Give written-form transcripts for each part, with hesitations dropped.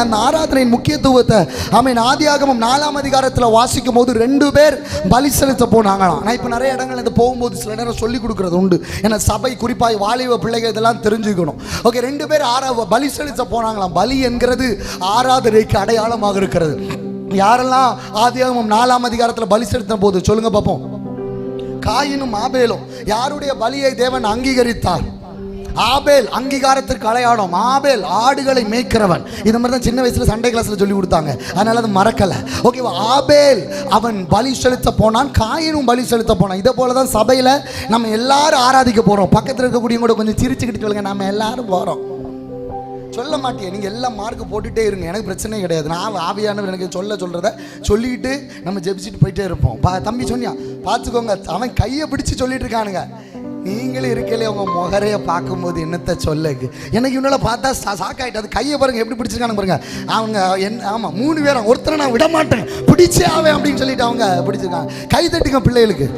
அந்த ஆராதனையின் முக்கியத்துவத்தை ஆதியாகமம் 4ஆம் அதிகாரத்தில் வாசிக்கும் போது 2 பேர் பலி செலுத்த போனாங்களாம். நான் இப்போ நிறைய இடங்கள் இது போகும்போது சில நேரம் சொல்லி கொடுக்கறது உண்டு. ஏன்னா சபை குறிப்பாக வாலிப பிள்ளைகள் இதெல்லாம் தெரிஞ்சுக்கணும். ஓகே, 2 பேர் பலி செலுத்த போனாங்களாம். பலி என்கிறது ஆராதனைக்கு அடையாளமாக இருக்கிறது. யாரெல்லாம் ஆதியாகமம் 4ஆம் அதிகாரத்தில் பலி செலுத்த போது சொல்லுங்க பார்ப்போம். காயினும் ஆபேலும் யாருடைய பலியை தேவன் அங்கீகரித்தார்? ஆபேல் அங்கீகாரத்திற்கு அடையாளம். ஆபேல் ஆடுகளை மேய்க்கிறவன். இந்த மாதிரி தான் சின்ன வயசுல சண்டே கிளாஸ்ல சொல்லி கொடுத்தாங்க, அதனால அது மறக்கல. ஓகேவா? ஆபேல் அவன் பலி செலுத்த போனான், காயினும் பலி செலுத்த போனான். இதே போலதான் சபையில நம்ம எல்லாரும் ஆராதிக்க போறோம். பக்கத்தில் இருக்கக்கூடிய கூட கொஞ்சம் சிரிச்சுக்கிட்டு சொல்லுங்க, நம்ம எல்லாரும் போறோம். சொல்ல மாட்டேன், நீங்கள் எல்லாம் மார்க் போட்டுகிட்டே இருங்க, எனக்கு பிரச்சனை கிடையாது. நான் ஆவியானவர் எனக்கு சொல்கிறத சொல்லிக்கிட்டு நம்ம ஜெபிச்சுட்டு போயிட்டே இருப்போம். தம்பி சொன்னியா பார்த்துக்கோங்க, அவன் கையை பிடிச்சி சொல்லிட்டு இருக்கானுங்க. நீங்களே இருக்கலே உங்கள் முகரையை பார்க்கும்போது என்னத்தை சொல்லுங்க. எனக்கு இவனால பார்த்தா சாக்காயிட்டு. அது கையை பாருங்க எப்படி பிடிச்சிருக்கானு பாருங்க. அவங்க ஆமாம் 3 பேரும் ஒருத்தரை நான் விட மாட்டேன், பிடிச்சே ஆவேன் அப்படின்னு சொல்லிட்டு அவங்க பிடிச்சிருக்காங்க. கை தட்டுங்க பிள்ளைகளுக்கு.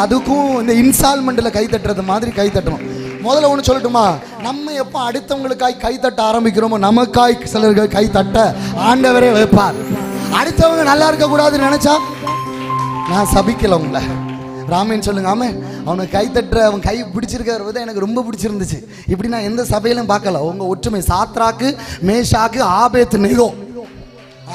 அதுக்கும் இந்த இன்ஸ்டால்மெண்ட்டில் கை தட்டுறது மாதிரி கை தட்டணும். முதல்ல ஒன்று சொல்லட்டுமா, நம்ம எப்போ அடுத்தவங்களுக்காய் கை தட்ட ஆரம்பிக்கிறோமோ நமக்காய் சிலர்கள் கை தட்ட ஆண்டவரே வைப்பார். அடுத்தவங்க நல்லா இருக்கக்கூடாதுன்னு நினைச்சா நான் சபிக்கல உங்களை. ராமேன் சொல்லுங்க. அவனுக்கு கை தட்டுற அவன் கை பிடிச்சிருக்கிற விதம் எனக்கு ரொம்ப பிடிச்சிருந்துச்சு. இப்படி நான் எந்த சபையிலும் பார்க்கல. உங்க ஒற்றுமை சாத்ராக்கு மேஷாக்கு ஆபேத் நேகோ.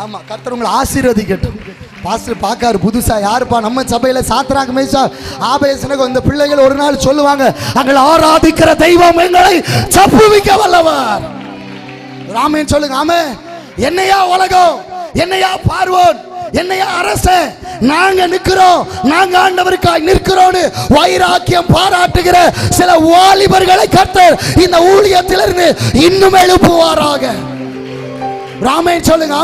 ஆமா, கர்த்தர் உங்களை ஆசீர்வதிக்கட்டும். பாஸ்டர் பார்க்காரு புதுசா யாருப்பா நம்ம சபையில சாத்ராக்கு மேஷா ஆபேத்நேகோ. இந்த பிள்ளைகள் ஒரு நாள் சொல்லுவாங்க, அங்கள் ஆராதிக்கிற தெய்வம் எங்களை தப்புவிக்க வல்லவர். ராமேன் சொல்லுங்க. என்னையா உலகம், என்னையா பார்வோன், என்னையா அரசன், நாங்க நிக்கிறோம், நாங்க ஆண்டவருக்காய் நிற்கிறோம்னு வைராக்கியம் பாராட்டுகிற சில வாலிபர்களை கர்த்தர் இந்த ஊழியத்திலிருந்து இன்னும் எழுப்புவாராக. ராமேன் சொல்லுங்க.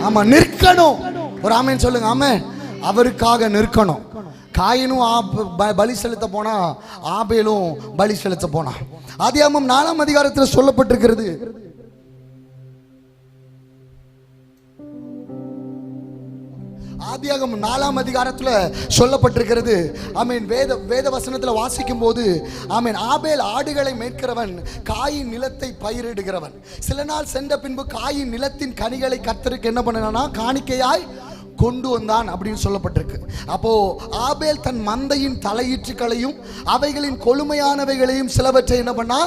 ஆமா, நிற்கணும். ஒரு ஆமேன் சொல்லுங்க. அவருக்காக நிற்கணும். காயினும் பலி செலுத்த போனா, ஆபேலும் பலி செலுத்த போனா. ஆதியாகமம் 4ஆம் அதிகாரத்தில் சொல்லப்பட்டிருக்கிறது. ஆதியாகமம் 4ஆம் அதிகாரத்தில் சொல்லப்பட்டிருக்கிறது. வேத வசனத்தில் வாசிக்கும் போது ஆபேல் ஆடுகளை மேய்க்கிறவன், காயின் நிலத்தை பயிரிடுகிறவன். சில நாள் சென்ற பின்பு காயின் நிலத்தின் கனிகளை கர்த்தருக்கு என்ன பண்ணனா காணிக்கையாய் கொண்டு வந்தான் அப்படின்னு சொல்லப்பட்டிருக்கு. அப்போ ஆபேல் தன் மந்தையின் தலையீற்றுகளையும் அவைகளின் கொழுமையானவைகளையும் சிலவற்றை என்ன பண்ணா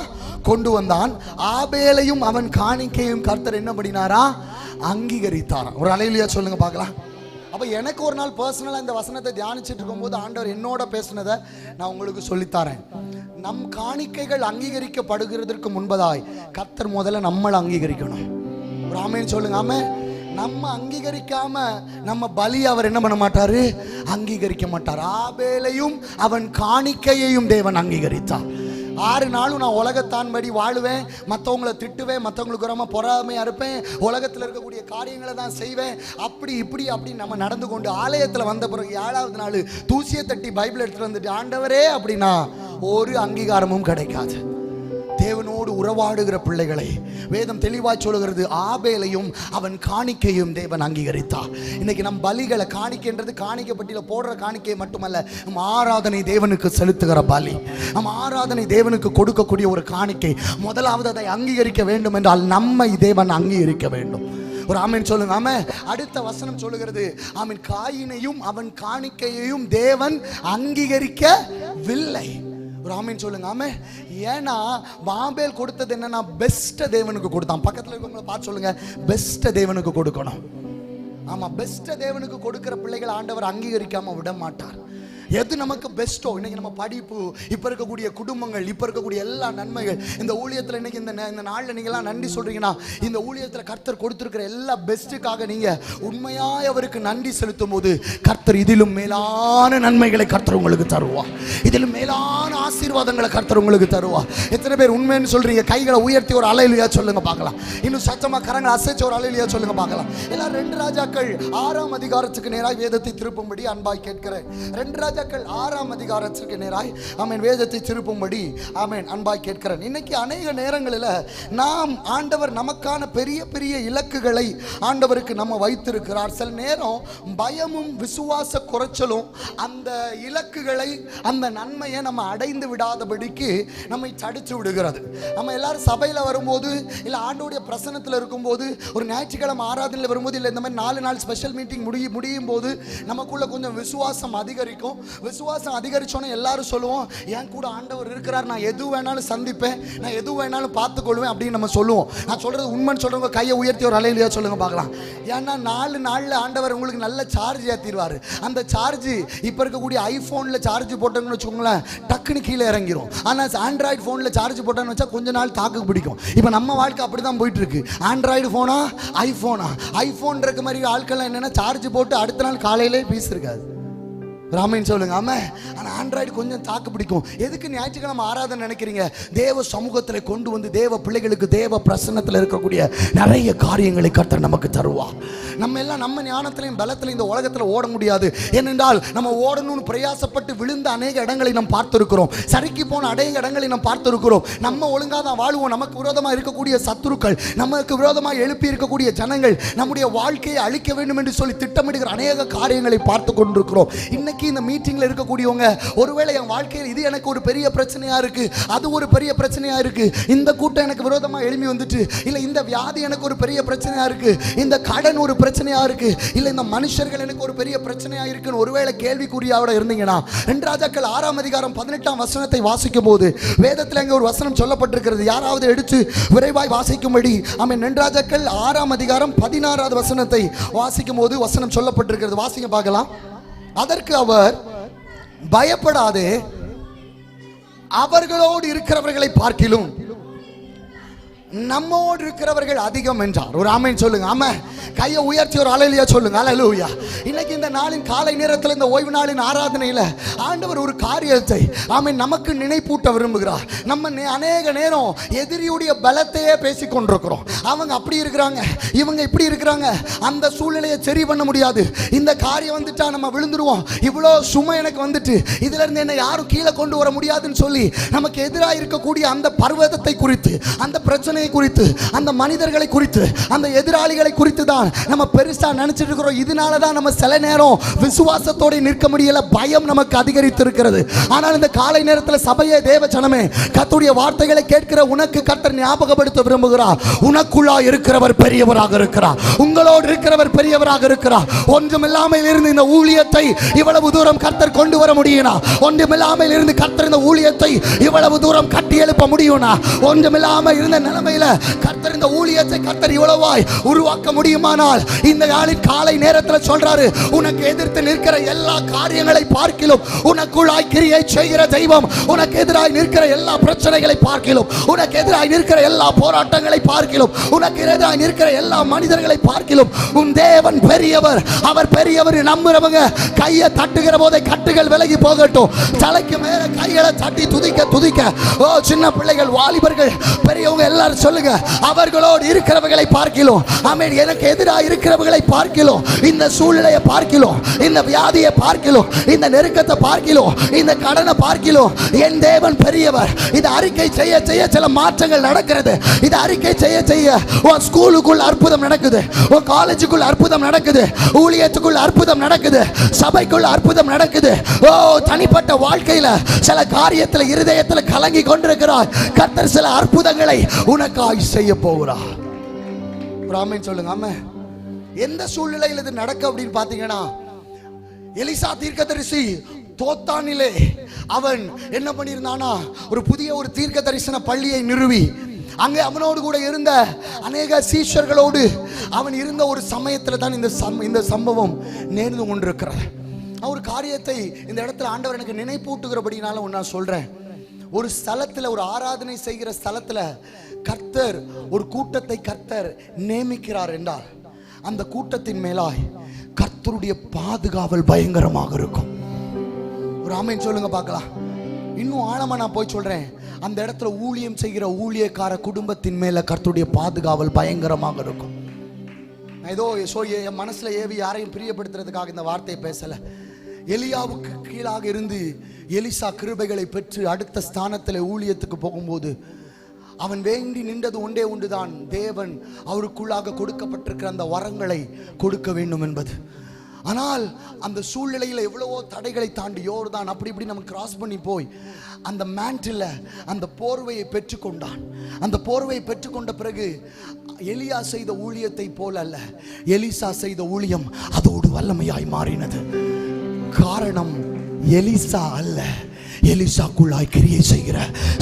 கொண்டு வந்தான். ஆபேலையும் அவன் காணிக்கையும் கர்த்தர் என்ன பண்ணினாரா அங்கீகரித்தாராம். ஒரு அல்லேலூயா சொல்லுங்க பார்க்கலாம். அப்போ எனக்கு ஒரு நாள் பர்சனலாக இந்த வசனத்தை தியானிச்சுட்டு இருக்கும்போது ஆண்டவர் என்னோட பேசினதை நான் உங்களுக்கு சொல்லித்தரேன். நம் காணிக்கைகள் அங்கீகரிக்கப்படுகிறதற்கு முன்பதாய் கர்த்தர் முதல்ல நம்மளை அங்கீகரிக்கணும். ஒரு ஆமேன் சொல்லுங்க. நம்ம அங்கீகரிக்காம நம்ம பலி அவர் என்ன பண்ண மாட்டாரு, அங்கீகரிக்க மாட்டார். ஆபேலையும் அவன் காணிக்கையையும் தேவன் அங்கீகரித்தார். 6 நாளும் நான் உலகத்தான்படி வாழுவேன், மற்றவங்களை திட்டுவேன், மற்றவங்களுக்கு ரொம்ப பொறாமையாக இருப்பேன், உலகத்தில் இருக்கக்கூடிய காரியங்களை தான் செய்வேன், அப்படி இப்படி அப்படின்னு நம்ம நடந்து கொண்டு ஆலயத்தில் வந்த பிறகு 7ஆவது நாள் தூசியை தட்டி பைபிள் எடுத்துட்டு வந்துட்டு ஆண்டவரே அப்படின்னா ஒரு அங்கீகாரமும் கிடைக்காது. தேவனோடு உறவாடுகிற பிள்ளைகளை வேதம் தெளிவாய் சொல்லுகிறது. ஆபேலையும் அவன் காணிக்கையும் தேவன் அங்கீகரித்தார். இன்னைக்கு நம் பலிகளை காணிக்கைன்றது காணிக்கப்பட்டியில போடுற காணிக்கை மட்டுமல்ல, நம் ஆராதனை தேவனுக்கு செலுத்துகிற பலி, நம் ஆராதனை தேவனுக்கு கொடுக்கக்கூடிய ஒரு காணிக்கை. முதலாவது அதை அங்கீகரிக்க வேண்டும் என்றால் நம்மை தேவன் அங்கீகரிக்க வேண்டும். ஒரு ஆமீன் சொல்லுங்க. அடுத்த வசனம் சொல்லுகிறது, காயினையும் அவன் காணிக்கையையும் தேவன் அங்கீகரிக்கவில்லை. ஒரு ஆமீன் சொல்லுங்க. ஏன்னா ஆபேல் கொடுத்தது என்னன்னா பெஸ்ட் தேவனுக்கு கொடுத்தான். பக்கத்தில் இருக்கவங்களை பார்த்து சொல்லுங்க, பெஸ்ட் தேவனுக்கு கொடுக்கணும். ஆமா, பெஸ்ட் தேவனுக்கு கொடுக்கிற பிள்ளைகள் ஆண்டவர் அங்கீகரிக்காம விட மாட்டார். எது நமக்கு பெஸ்ட்டோ, இன்னைக்கு நம்ம படிப்பு, இப்போ இருக்கக்கூடிய குடும்பங்கள், இப்போ இருக்கக்கூடிய எல்லா நன்மைகள், இந்த ஊழியத்தில் இன்னைக்கு இந்த நாளில் நீங்கள்லாம் நன்றி சொல்றீங்கன்னா, இந்த ஊழியத்தில் கர்த்தர் கொடுத்துருக்கிற எல்லா பெஸ்ட்டுக்காக நீங்கள் உண்மையாய் அவருக்கு நன்றி செலுத்தும் போது கர்த்தர் இதிலும் மேலான நன்மைகளை கர்த்தர் உங்களுக்கு தருவார். இதிலும் மேலான ஆசீர்வாதங்களை கர்த்தர் உங்களுக்கு தருவார். எத்தனை பேர் உண்மைன்னு சொல்றீங்க? கைகளை உயர்த்தி ஒரு அல்லேலூயா சொல்லுங்க பார்க்கலாம். இன்னும் சத்தமா கரங்களை அசைச்சு ஒரு அல்லேலூயா சொல்லுங்க பார்க்கலாம். எல்லாம் 2 ராஜாக்கள் 6ஆம் அதிகாரத்துக்கு நேராக வேதத்தை திருப்பும்படி அன்பாய் கேட்கிறேன். 2 ராஜாக்கள் 6ஆம் அதிகாரத்திற்கு நேராய் ஆமென் வேதத்தை திருப்பும்படி ஆமென் அன்பாய் கேட்கிறேன். இன்னைக்கு அநேக நேரங்களில் நாம் ஆண்டவர் நமக்கான பெரிய பெரிய இலக்குகளை ஆண்டவருக்கு நம்ம வைத்திருக்கிறார். சில நேரம் பயமும் விசுவாச குறைச்சலும் அந்த இலக்குகளை அந்த நன்மையை நம்ம அடைந்து விடாதபடிக்கு நம்மை தடுத்து விடுகிறது. நம்ம எல்லாரும் சபையில் வரும்போது இல்லை ஆண்டோடைய பிரசனத்தில் இருக்கும்போது ஒரு ஞாயிற்றுக்கிழமை ஆராதனையில் வரும்போது இல்லை இந்த மாதிரி 4 நாள் ஸ்பெஷல் மீட்டிங் முடியும் போது நமக்குள்ள கொஞ்சம் விசுவாசம் அதிகரிக்கும். விசுவாசம் அதிகரிச்சோன்னே எல்லாரும் சொல்லுவோம், என் கூட ஆண்டவர் இருக்கிறார், நான் எது வேணாலும் சந்திப்பேன், நான் எது வேணாலும் பார்த்துக்கொள்வேன் அப்படின்னு நம்ம சொல்லுவோம். நான் சொல்றது உண்மைன்னு சொல்றவங்க கையை உயர்த்தி ஒரு அலையிலையா சொல்லுங்க பார்க்கலாம். ஏன்னா 4 நாளில் ஆண்டவர் உங்களுக்கு நல்ல சார்ஜ் ஏற்றிடுவார். அந்த சார்ஜ் இப்போ இருக்கக்கூடிய ஐஃபோனில் சார்ஜ் போட்டோம்னு வச்சுக்கோங்களேன், டக்குன்னு கீழே இறங்கிடும். ஆனால் ஆண்ட்ராய்டு ஃபோனில் சார்ஜ் போட்டோன்னு வச்சா கொஞ்ச நாள் தாக்கு பிடிக்கும். இப்போ நம்ம வாழ்க்கை அப்படி தான் போயிட்டு இருக்கு. ஆண்ட்ராய்டு ஃபோனா ஐஃபோனா? ஐஃபோன் இருக்க மாதிரி ஆட்கள் என்னன்னா சார்ஜ் போட்டு அடுத்த நாள் காலையிலே பீஸ் இருக்காது. ராமன் சொல்லுங்க ஆமா. ஆனால் ஆண்ட்ராய்டு கொஞ்சம் தாக்கு பிடிக்கும். எதுக்கு ஞாயிற்றுக்கிழமை ஆராதனை நினைக்கிறீங்க? தேவ சமூகத்தில் கொண்டு வந்து தேவ பிள்ளைகளுக்கு தேவ பிரசன்னத்தில் இருக்கக்கூடிய நிறைய காரியங்களை கர்த்தர் நமக்கு தருவார். நம்ம எல்லாம் நம்ம ஞானத்திலையும் பலத்திலையும் இந்த உலகத்தில் ஓட முடியாது. ஏனென்றால் நம்ம ஓடணும்னு பிரயாசப்பட்டு விழுந்த அநேக இடங்களை நாம் பார்த்திருக்கிறோம். சறுக்கி போன அநேக இடங்களை நாம் பார்த்திருக்கிறோம். நம்ம ஒழுங்காக தான் வாழ்வோம். நமக்கு விரோதமாக இருக்கக்கூடிய சத்துருக்கள், நமக்கு விரோதமாக எழுப்பி இருக்கக்கூடிய ஜனங்கள் நம்முடைய வாழ்க்கையை அழிக்க வேண்டும் என்று சொல்லி திட்டமிடுகிற அநேக காரியங்களை பார்த்து கொண்டிருக்கிறோம். இன்னைக்கு இந்த மீட்டிங்ல இருக்கக்கூடியவங்க ஒருவேளை என் வாழ்க்கையில் இது எனக்கு ஒரு பெரிய பிரச்சனையா இருக்கு, அது ஒரு பெரிய பிரச்சனையா இருக்கு, இந்த கூட்டம் எனக்கு விரோதமா எழும்பி வந்துட்டு, இல்ல இந்த வியாதி எனக்கு ஒரு பெரிய பிரச்சனையா இருக்கு, இந்த கடன் ஒரு பிரச்சனையா இருக்கு, இல்ல இந்த மனுஷர்கள் எனக்கு ஒரு பெரிய பிரச்சனையா இருக்குன்னு ஒருவேளை கேள்விக்குறியோட இருந்தீங்கன்னா 2 ராஜாக்கள் 6ஆம் அதிகாரம் 18ஆம் வசனத்தை வாசிக்கும் போது வேதத்தில் அங்கே ஒரு வசனம் சொல்லப்பட்டிருக்கிறது. யாராவது எடுத்து விரைவாய் வாசிக்கும்படி ஆமென். 2 ராஜாக்கள் 6ஆம் அதிகாரம் 16வது வசனத்தை வாசிக்கும் போது வசனம் சொல்லப்பட்டிருக்கிறது. வாசிக்க பார்க்கலாம். அதற்கு அவர், பயப்படாதே, அவர்களோடு இருக்கிறவர்களை பார்க்கிலும் நம்மோடு இருக்கிறவர்கள் அதிகம் என்றார். ஒரு ஆமென் சொல்லுங்க. ஆமா, கையை உயர்த்தி ஒரு அல்லேலூயா சொல்லுங்க. அல்லேலூயா. இன்னைக்கு இந்த நாளின் காலை நேரத்தில் இந்த ஓய்வு நாளின் ஆராதனையில் ஆண்டவர் ஒரு காரியத்தை ஆமென் நமக்கு நினைப்பூட்ட விரும்புகிறார். நம்ம அநேக நேரம் எதிரியுடைய பலத்தையே பேசி கொண்டிருக்கிறோம். அவங்க அப்படி இருக்கிறாங்க, இவங்க இப்படி இருக்கிறாங்க, அந்த சூழ்நிலையை சரி பண்ண முடியாது, இந்த காரியம் வந்துட்டா நம்ம விழுந்துருவோம், இவ்வளோ சுமை எனக்கு வந்துட்டு இதுல இருந்து என்ன யாரும் கீழே கொண்டு வர முடியாதுன்னு சொல்லி நமக்கு எதிராக இருக்கக்கூடிய அந்த பர்வதத்தை குறித்து, அந்த பிரச்சனை குறித்து, அந்த மனிதர்களை குறித்து, அந்த எதிராளிகளை குறித்து தான் நம்ம பெருசா நினைச்சிட்டு இருக்கிறோம். இதனால தான் நம்ம சில நேரம் விசுவாசத்தோட நிற்க முடியல, பயம் நமக்கு அதிகரித்து இருக்கிறது. ஆனால் இந்த காலை நேரத்தில் சபையே தேவ ஜனமே, கர்த்தருடைய வார்த்தைகளை கேட்கிற உனக்கு கர்த்தர் ஞாபகப்படுத்த விரும்புகிறார். உனக்குள்ளா இருக்கிறவர் பெரியவராக இருக்கிறார், உங்களோடு இருக்கிறவர் பெரியவராக இருக்கிறார். ஒன்றுமில்லாமல் இருந்து இந்த ஊழியத்தை இவ்வளவு தூரம் கர்த்தர் கொண்டு வர முடியும்னா, ஒன்றுமில்லாமல் இருந்து கர்த்தர் இந்த ஊழியத்தை இவ்வளவு தூரம் கட்டி எழுப்ப முடியும்னா, ஒன்றுமில்லாமல் இருந்த நிலைமை கர்த்தர் இந்த ஊழியத்தை கர்த்தர் இவ்வளவாய் உருவாக்க முடியுமானால், இந்த நாளின் காலை நேரத்தில் சொல்றாரு, உனக்கு எதிர்த்து நிற்கிற எல்லா காரியங்களை பார்க்கிலும் உனக்குள்ளாய் கிரியை செய்கிற தெய்வம், உனக்கு எதிராய் நிற்கிற எல்லா பிரச்சனைகளை பார்க்கிலும், உனக்கு எதிராய் நிற்கிற எல்லா போராட்டங்களை பார்க்கிலும், உனக்கு எதிராய் நிற்கிற எல்லா மனிதர்களை பார்க்கிலும் உன் தேவன் பெரியவர். அவர் பெரியவர். நம்புறவங்க கையை தட்டுகிற போதே கட்டுகள் விலகி போகட்டும். தலைக்கு மேல கைகளை தட்டி துதிக்க துதிக்க, ஓ சின்ன பிள்ளைகள், வாலிபர்கள், பெரியவங்க எல்லாரும் சொல்லுங்க, அவர்களோடு இருக்கிறவர்களை பார்க்கிலும் ஆமென், எனக்கு எதிராக இருக்கிறவர்களை பார்க்கிலும், இந்த சூழ்நிலையை பார்க்கிலும், இந்த வியாதியை பார்க்கிலும், இந்த நெருக்கத்தை பார்க்கிலும், இந்த கடனை பார்க்கிலும் என் தேவன் பெரியவர். இது அறிக்கை செய்ய செய்ய சில மாற்றங்கள் நடக்கிறது. இது அறிக்கை செய்ய செய்ய உன் ஸ்கூலுக்குள் அற்புதம் நடக்குது, உன் காலேஜுக்குள் அற்புதம் நடக்குது, ஊழியத்துக்குள் அற்புதம் நடக்குது, சபைக்குள் அற்புதம் நடக்குது. ஓ தனிப்பட்ட வாழ்க்கையில சில காரியத்தில் இருதயத்தில் கலங்கி கொண்டிருக்கிறார். கர்த்தர் சில அற்புதங்களை உனக்காய் செய்ய போகிறார். ஆமென் சொல்லுங்க. ஆமா, எந்த சூழ்நிலையில் இது நடக்க அப்படின்னு பாத்தீங்கன்னா, எலிசா தீர்க்கதரிசி தோத்தானிலே அவன் என்ன பண்ணியிருந்தானா, ஒரு புதிய ஒரு தீர்க்க தரிசன பள்ளியை நிறுவி அங்கே அவனோடு கூட இருந்த அநேக சீஷர்களோடு அவன் இருந்த ஒரு சமயத்தில் தான் இந்த சம்பவம் நேர்ந்து கொண்டிருக்கிறார். ஒரு காரியத்தை இந்த இடத்துல ஆண்டவர் எனக்கு நினைப்பூட்டுகிறபடினால நான் சொல்றேன். ஒரு ஸ்தலத்தில், ஒரு ஆராதனை செய்கிற ஸ்தலத்தில் கர்த்தர் ஒரு கூட்டத்தை கர்த்தர் நியமிக்கிறார் என்றால் அந்த கூட்டத்தின் மேலாய் கர்த்தருடைய பாதுகாவல் பயங்கரமாக இருக்கும். ஒரு ஆமென் சொல்லுங்க பார்க்கலாம். இன்னும் ஆழமா நான் போய் சொல்றேன். அந்த இடத்துல ஊழியம் செய்கிற ஊழியக்கார குடும்பத்தின் மேல கர்த்தருடைய பாதுகாவல் பயங்கரமாக இருக்கும். நான் ஏதோ என் மனசுல ஏவி யாரையும் பிரியப்படுத்துறதுக்காக இந்த வார்த்தையை பேசல. எலியாவுக்கு கீழாக இருந்து எலிசா கிருபைகளை பெற்று அடுத்த ஸ்தானத்தில் ஊழியத்துக்கு போகும்போது அவன் வேண்டி நின்றது ஒன்றே ஒன்றுதான், தேவன் அவருக்குள்ளாக கொடுக்கப்பட்டிருக்கிற அந்த வரங்களை கொடுக்க வேண்டும் என்பது. ஆனால் அந்த சூழ்நிலையில் எவ்வளவோ தடைகளை தாண்டி யோர்தான் அப்படி இப்படி நம்ம கிராஸ் பண்ணி போய் அந்த மேண்டில் அந்த போர்வையை பெற்றுக்கொண்டான். அந்த போர்வையை பெற்றுக்கொண்ட பிறகு எலியா செய்த ஊழியத்தை போல அல்ல, எலிசா செய்த ஊழியம் அதோடு வல்லமையாய் மாறினது. காரணம் எலிசா அல்ல, எலிசாக்குள்ளாய் கிரியை செய்கிற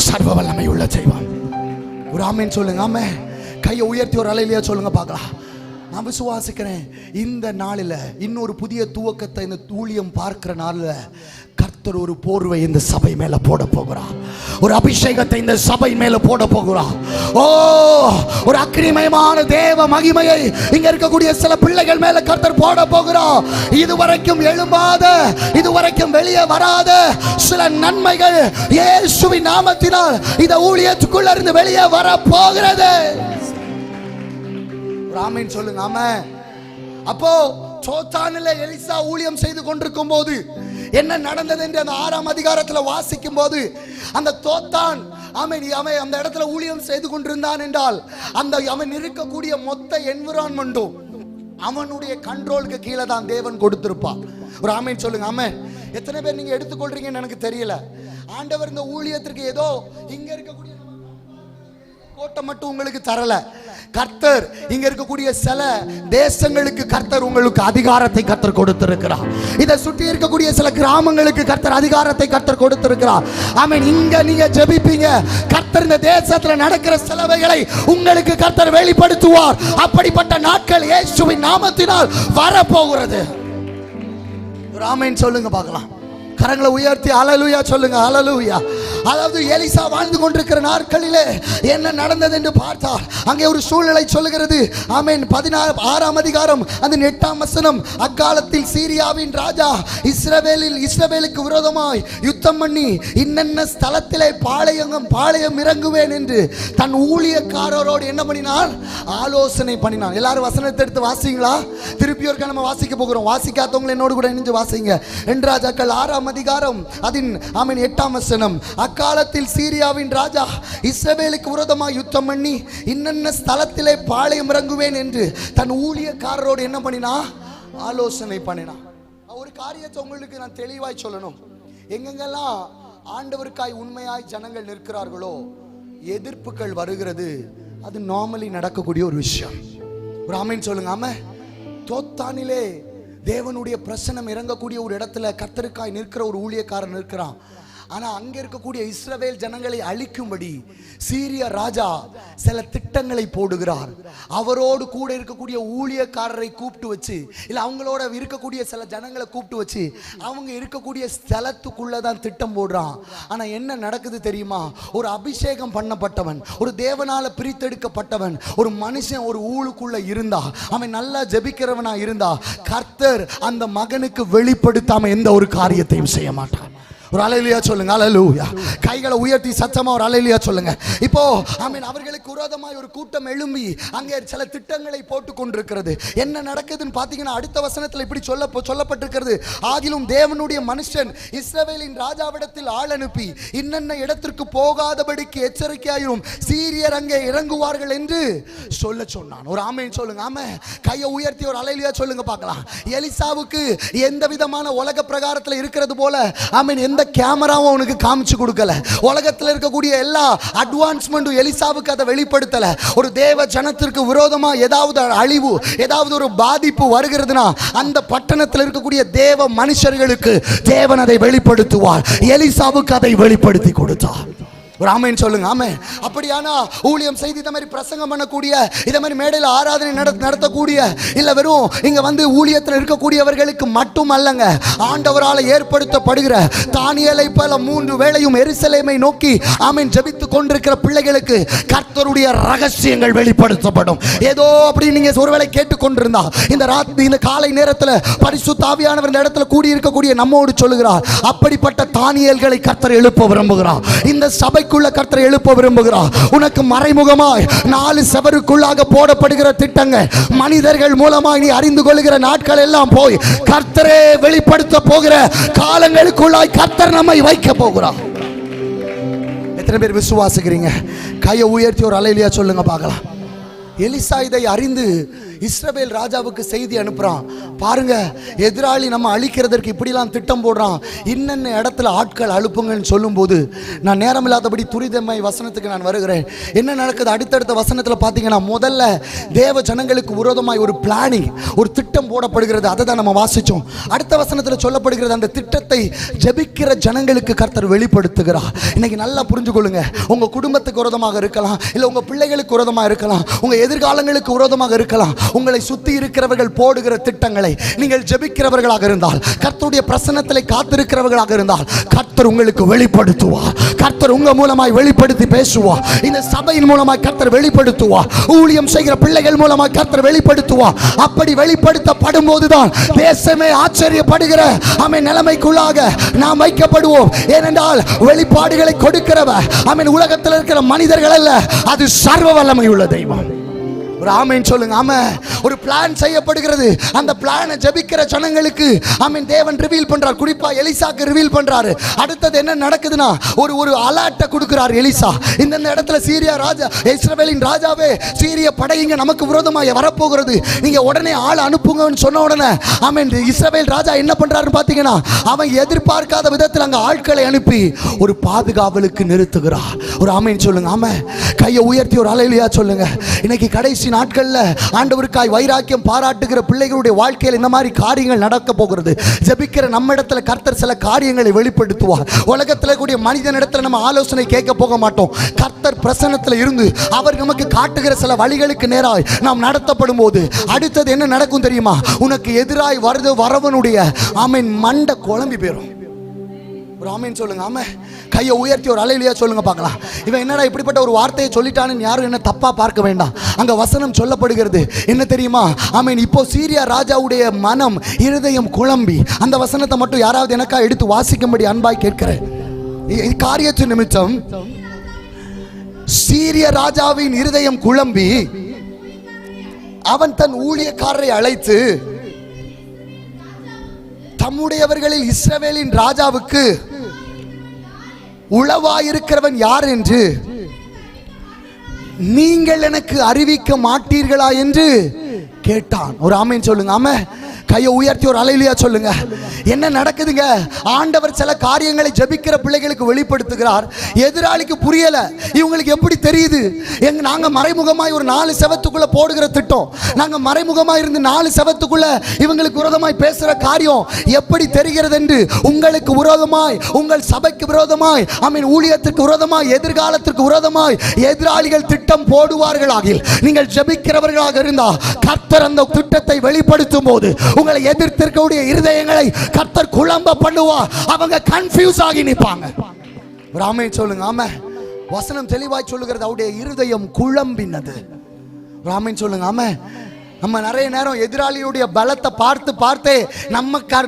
சர்வ வல்லமை உள்ள தெய்வம். ஒரு ஆமேன் சொல்லுங்க. ஆமே, கையை உயர்த்தி ஒரு அலையிலேயே சொல்லுங்க பார்க்கலாம். நான் விசுவாசிக்கிறேன் இந்த நாளில் இன்னொரு புதிய துவக்கத்தை இந்த ஊழியம் பார்க்கிற நாளில் கர்த்தர் ஒரு போர்வை இந்த சபை மேல போட போகிறார். ஒரு அபிஷேகத்தை இந்த சபை மேல போட போகிறார். ஓ, ஒரு அக்கினிமயமான தேவ மகிமையை இங்க இருக்கக்கூடிய சில பிள்ளைகள் மேல கர்த்தர் போட போகிறார். இதுவரைக்கும் எழும்பாத, இதுவரைக்கும் வெளியே வராத சில நன்மைகள் இயேசுவின் நாமத்தினால் இந்த ஊழியத்துக்குள்ள இருந்து வெளியே வர போகிறது. ஆமென் சொல்லுங்க. ஆமென். அப்போ சோத்தானில் எலிசா ஊழியம் செய்து கொண்டிருக்கும் போது என்ன நடந்தது என்று அந்த 6ஆம் அதிகாரத்தில் வாசிக்கும் போது, அந்த தோத்தான் அவன் அந்த இடத்துல ஊழியம் செய்து கொண்டிருந்தான் என்றால் அந்த அவன் இருக்கக்கூடிய மொத்த என்விரான்மெண்ட்டும் அவனுடைய கண்ட்ரோலுக்கு கீழே தான் தேவன் கொடுத்திருப்பான். ஒரு ஆமென் சொல்லுங்க. ஆமென். எத்தனை பேர் நீங்க எடுத்துக்கொள்றீங்கன்னு எனக்கு தெரியல. ஆண்டவர் இந்த ஊழியத்திற்கு ஏதோ இங்க இருக்கக்கூடிய கோட்டை மட்டும் உங்களுக்கு தரல. கர்த்தர் இங்க இருக்கக்கூடிய சில தேசங்களுக்கு கர்த்தர் உங்களுக்கு அதிகாரத்தை கர்த்தர் கொடுத்திருக்கிறார். இதை சுற்றி இருக்கக்கூடிய சில கிராமங்களுக்கு கர்த்தர் அதிகாரத்தை கர்த்தர் கொடுத்திருக்கிறார். ஆமென். இங்க நீங்க ஜெபிப்பீங்க, கர்த்தர் இந்த தேசத்துல நடக்கிற சிலவைகளை உங்களுக்கு கர்த்தர் வெளிப்படுத்துவார். அப்படிப்பட்ட நாட்கள் இயேசுவின் நாமத்தினால் வரப்போகிறது. ஆமென் சொல்லுங்க பார்க்கலாம். கரங்களை உயர்த்தி ஹல்லேலூயா சொல்லுங்க. ஹல்லேலூயா. அதாவது எலிசா வாழ்ந்து கொண்டிருக்கிற நாட்களிலே என்ன நடந்தது என்று பார்த்தால் அங்கே ஒரு சூழ்நிலை சொல்லுகிறது. ஆமென். 16ஆம் அதிகாரம் அந்த 8ஆம் வசனம், அக்காலத்தில் சீரியாவின் ராஜா இஸ்ரவேலுக்கு விரோதமாய் யுத்தம் பண்ணி இன்னென்ன ஸ்தலத்திலே பாளையம் இறங்குவேன் என்று தன் ஊழியக்காரரோடு என்ன பண்ணினார்? ஆலோசனை பண்ணினான். எல்லாரும் வசனத்தை எடுத்து வாசிங்களா? திருப்பி ஒருக்கா நம்ம வாசிக்க போகிறோம். வாசிக்காதவங்க என்னோடு கூட இணைந்து வாசிங்க. 2 ராஜாக்கள் 6ஆம் அதிகாரம் அதன் 8ஆம் வசனம், அக்காலத்தில் சீரியாவின் ராஜா இஸ்ரவேலுக்கு விரோதமாக யுத்தம் பண்ணி இன்னென்ன ஸ்தலத்திலே பாளையம் இறங்குவேன் என்று தன் ஊழியக்காரரோடு என்ன பண்ணினா? ஆலோசனை பண்ணினா. ஒரு காரியத்தை உங்களுக்கு நான் தெளிவாய் சொல்லணும். எங்கெங்கெல்லாம் ஆண்டவருக்காய் உண்மையாய் ஜனங்கள் நிற்கிறார்களோ எதிர்ப்புகள் வருகிறது. அது நார்மலி நடக்கக்கூடிய ஒரு விஷயம். ஒரு ஆமென் சொல்லுங்க. ஆமென். தோத்தானிலே தேவனுடைய பிரசன்னம் இறங்கக்கூடிய ஒரு இடத்துல கர்த்தருக்காய் நிற்கிற ஒரு ஊழியக்காரன் இருக்கிறான். ஆனால் அங்கே இருக்கக்கூடிய இஸ்ரவேல் ஜனங்களை அழிக்கும்படி சீரிய ராஜா சில திட்டங்களை போடுகிறார். அவரோடு கூட இருக்கக்கூடிய ஊழியக்காரரை கூப்பிட்டு வச்சு, இல்லை அவங்களோட இருக்கக்கூடிய சில ஜனங்களை கூப்பிட்டு வச்சு அவங்க இருக்கக்கூடிய ஸ்தலத்துக்குள்ளே தான் திட்டம் போடுறான். ஆனால் என்ன நடக்குது தெரியுமா? ஒரு அபிஷேகம் பண்ணப்பட்டவன், ஒரு தேவனால பிரித்தெடுக்கப்பட்டவன் ஒரு மனுஷன் ஒரு ஊழுக்குள்ள இருந்தா, அவன் நல்லா ஜெபிக்கிறவனா இருந்தா, கர்த்தர் அந்த மகனுக்கு வெளிப்படுத்தாம எந்த ஒரு காரியத்தையும் செய்ய மாட்டான். ஒரு அல்லேலூயா சொல்லுங்க. அல்லேலூயா. கைகளை உயர்த்தி சத்தமா ஒரு அல்லேலூயா சொல்லுங்க. இப்போ ஆமென். அவர்களுக்கு விரோதமாய் ஒரு கூட்டம் எழும்பி அங்கே சில திட்டங்களை போட்டு கொண்டிருக்கிறது. என்ன நடக்குதுன்னு பார்த்தீங்கன்னா அடுத்த வசனத்தில் இப்படி சொல்லப்பட்டிருக்கிறது. ஆகிலும் தேவனுடைய மனுஷன் இஸ்ரவேலின் ராஜாவிடத்தில் ஆள் அனுப்பி இன்னென்ன இடத்திற்கு போகாதபடிக்கு எச்சரிக்கையாயிரும், சீரியர் அங்கே இறங்குவார்கள் என்று சொல்ல சொன்னான். ஒரு ஆமென் சொல்லுங்க. ஆமென். கையை உயர்த்தி ஒரு அல்லேலூயா சொல்லுங்க பார்க்கலாம். எலிசாவுக்கு எந்த விதமான உலக பிரகாரத்தில் இருக்கிறது போல ஆமென் எந்த கேமராவும் அவனுக்கு காமிச்சு கொடுக்கல. உலகத்தில் இருக்கக்கூடிய எல்லா அட்வான்ஸ்மெண்ட்டும் எலிசாவுக்கு அதை வெளிப்படுத்தல. ஒரு தேவ ஜனத்திற்கு விரோதமா ஏதாவது அழிவு, ஏதாவது ஒரு பாதிப்பு வருகிறதுனா அந்த பட்டணத்தில் இருக்கக்கூடிய தேவ மனுஷர்களுக்கு தேவன் அதை வெளிப்படுத்துவார். எலிசாவுக்கு அதை வெளிப்படுத்தி கொடுத்தார். ஒரு ஆமென் சொல்லுங்க. ஆமென். அப்படியானா ஊழியம் செய்து இந்த மாதிரி பிரசங்கம் பண்ணக்கூடிய, இந்த மாதிரி மேடையில் ஆராதனை நடத்தக்கூடிய, இல்ல வெறும் இங்க வந்து ஊழியத்தில் இருக்கக்கூடியவர்களுக்கு மட்டும் அல்லங்க, ஆண்டவரால் ஏற்படுத்தப்படுகிற தானியேலை போல 3 வேளையும் எருசலேமை நோக்கி ஆமென் ஜெபித்துக் கொண்டிருக்கிற பிள்ளைகளுக்கு கர்த்தருடைய ரகசியங்கள் வெளிப்படுத்தப்படும். ஏதோ அப்படி நீங்க ஒருவேளை கேட்டுக்கொண்டிருந்தா இந்த காலை நேரத்தில் பரிசுத்த ஆவியானவர் இந்த இடத்துல கூடி இருக்கக்கூடிய நம்மோடு சொல்லுகிறார், அப்படிப்பட்ட தானியேல்களை கர்த்தர் எழுப்ப விரும்புகிறார். இந்த சபை நமக்குள்ள கர்த்தர் எழுப்ப விரும்புகிறார். உனக்கு மறைமுகமாய் 4 செவருக்குள்ளாக போடப்படுகிற திட்டங்கள், மனிதர்கள் மூலமாய் நீ அறிந்து கொள்கிற நாட்கள் எல்லாம் போய் கர்த்தரே வெளிப்படுத்த போகிற காலங்களுக்குள்ளாய் கர்த்தர் நம்மை வைக்க போகிறார். எத்தனை பேர் விசுவாசிக்கிறீங்க? கையை உயர்த்தி ஒரு அல்லேலூயா சொல்லுங்க பார்க்கலாம். எலிசா இதை அறிந்து இஸ்ரவேல் ராஜாவுக்கு செய்தி அனுப்புறான். பாருங்க, எதிராளி நம்ம அழிக்கிறதற்கு இப்படிலாம் திட்டம் போடுறான், இன்னென்ன இடத்துல ஆட்கள் அனுப்புங்கன்னு சொல்லும்போது, நான் நேரம் இல்லாதபடி துரிதமாய் வசனத்துக்கு நான் வருகிறேன். என்ன நடக்குது? அடுத்தடுத்த வசனத்தில் பார்த்தீங்கன்னா, முதல்ல தேவ ஜனங்களுக்கு விரோதமாய் ஒரு பிளானிங், ஒரு திட்டம் போடப்படுகிறது. அதை தான் நம்ம வாசிச்சோம். அடுத்த வசனத்தில் சொல்லப்படுகிறது, அந்த திட்டத்தை ஜெபிக்கிற ஜனங்களுக்கு கர்த்தர் வெளிப்படுத்துகிறார். இன்னைக்கு நல்லா புரிஞ்சு கொள்ளுங்க. உங்க குடும்பத்துக்கு விரோதமாக இருக்கலாம், இல்லை உங்க பிள்ளைகளுக்கு விரோதமாக இருக்கலாம், உங்க எதிர்காலங்களுக்கு விரோதமாக இருக்கலாம். உங்களை சுத்தி இருக்கிறவர்கள் போடுகிற திட்டங்களை நீங்கள் ஜெபிக்கிறவர்களாக இருந்தால், கர்த்தருடைய பிரசன்னத்திலே காத்திருக்கிறவர்களாக இருந்தால், கர்த்தர் உங்களுக்கு வெளிப்படுத்துவார். கர்த்தர் உங்க மூலமாய் வெளிப்படுத்தி பேசுவார். இந்த சபையின் மூலமாய் கர்த்தர் வெளிப்படுத்துவார். ஊழியம் செய்கிற பிள்ளைகள் மூலமாய் கர்த்தர் வெளிப்படுத்துவார். அப்படி வெளிப்படுத்தப்படும் போதுதான் தேசமே ஆச்சரியப்படுகிற ஆமென் நிலைமைக்குள்ளாக நாம் வைக்கப்படுவோம். ஏனென்றால் வெளிப்பாடுகளை கொடுக்கிறவர் ஆமென் உலகத்தில் இருக்கிற மனிதர்கள் அல்ல, அது சர்வ வல்லமை உள்ள தெய்வம். ஒரு ஆமென் சொல்லுங்க. ஆமென். ஒரு பிளான் செய்யப்படுகிறது. அந்த பிளானை ஜெபிக்கிற ஜனங்களுக்கு ஆமென் தேவன் ரிவீல் பண்றார். குறிப்பா எலிசாக்கு ரிவீல் பண்றாரு. அடுத்தது என்ன நடக்குதுன்னா, ஒரு அலர்ட்டை கொடுக்கிறார் எலிசா. இந்த இடத்துல சீரியா ராஜா, இஸ்ரவேலின் ராஜாவே, சீரிய படை இங்க நமக்கு விரோதமாக வரப்போகிறது, நீங்க உடனே ஆள் அனுப்புங்கன்னு சொன்ன உடனே ஆமென் இஸ்ரவேல் ராஜா என்ன பண்றாருன்னு பாத்தீங்கன்னா, அவன் எதிர்பார்க்காத விதத்தில் அங்க ஆட்களை அனுப்பி ஒரு பாதுகாவலுக்கு நிறுத்துகிறார். ஒரு ஆமென் சொல்லுங்க. ஆமென். கையை உயர்த்தி ஒரு அல்லேலூயா சொல்லுங்க. இன்னைக்கு கடைசி நாட்கள்ல ஆண்டவருக்காய் வைராக்கியம் பாராட்டுகிற பிள்ளைகளுடைய வாழ்க்கையில் இந்த மாதிரி காரியங்கள் நடக்க போகிறது. ஜெபிக்கிற நம்ம இடத்துல கர்த்தர் சில காரியங்களை வெளிப்படுத்துவார். உலகத்தில் கூடிய மனிதன் இடத்துல நம்ம ஆலோசனை கேட்க போக மாட்டோம். கர்த்தர் பிரசன்னத்தில் இருந்து அவர் நமக்கு காட்டுகிற சில வழிகளுக்கு நேராய் நாம் நடத்தப்படும் போது அடுத்தது என்ன நடக்கும் தெரியுமா? உனக்கு எதிராய் வரவனுடைய ஆமென் மண்டை குழம்பி போயிடும். ஒரு ஆமென் சொல்லுங்க. ஆமென். கையை உயர்த்தி ஒரு அல்லேலூயா சொல்லுங்க பார்க்கலாம். இவன் என்னடா இப்படிப்பட்ட ஒரு வார்த்தையை சொல்லிட்டான்னு யாரும் என்ன தப்பா பார்க்க வேண்டாம். அங்க வசனம் சொல்லப்படுகிறது என்ன தெரியுமா? ஆமென். இப்போ சீரியா ராஜாவுடைய மனம் இருதயம் குழம்பி, அந்த வசனத்தை மட்டும் யாராவது எனக்கா எடுத்து வாசிக்கும்படி அன்பாய் கேட்கிறேன். காரியத்தின் நிமித்தம் சீரிய ராஜாவின் இருதயம் குழம்பி அவன் தன் ஊழியக்காரரை அழைத்து தம்முடையவர்களில் இஸ்ரவேலின் ராஜாவுக்கு உளவாயிருக்கிறவன் யார் என்று நீங்கள் எனக்கு அறிவிக்க மாட்டீர்களா என்று கேட்டான். ஒரு ஆமென் சொல்லுங்க. ஆமென். கையை உயர்த்தி ஒரு அல்லேலூயா சொல்லுங்க. என்ன நடக்குதுங்க? ஆண்டவர் சில காரியங்களை ஜெபிக்கிற பிள்ளைகளுக்கு வெளிப்படுத்துகிறார். எதிராளிக்கு புரியல. இவங்களுக்கு எப்படி தெரியுது? நாங்க மறைமுகமாய் ஒரு 4 செவத்துக்குள்ள போடுகிற திட்டம், நாங்க மறைமுகமாய் இருந்து 4 செவத்துக்குள்ள இவங்களுக்கு விரோதமாய் பேசுற காரியம் எப்படி தெரிகிறது என்று உங்களுக்கு விரோதமாய், உங்கள் சபைக்கு விரோதமாய், ஆமென் ஊழியத்திற்கு விரோதமாய், எதிர்காலத்திற்கு விரோதமாய் எதிராளிகள் திட்டம் போடுவார்களாகில், நீங்கள் ஜெபிக்கிறவர்களாக இருந்தால் கர்த்தர் அந்த திட்டத்தை வெளிப்படுத்தும் போது உங்களை எதிர்த்திருக்கக்கூடிய இருதயங்களை கர்த்தர் குழம்ப பண்ணுவார். அவங்க கன்ஃபியூஸ் ஆகி நிற்பாங்க. ஒரு ஆமென் சொல்லுங்க. ஆமென். வசனம் தெளிவாய் சொல்லுகிறது, அவருடைய இருதயம் குழம்பினது. ஒரு ஆமென் சொல்லுங்க. ஆமென். நம்ம நிறைய நேரம் எதிராளியுடைய பலத்தை பார்த்து பார்த்தே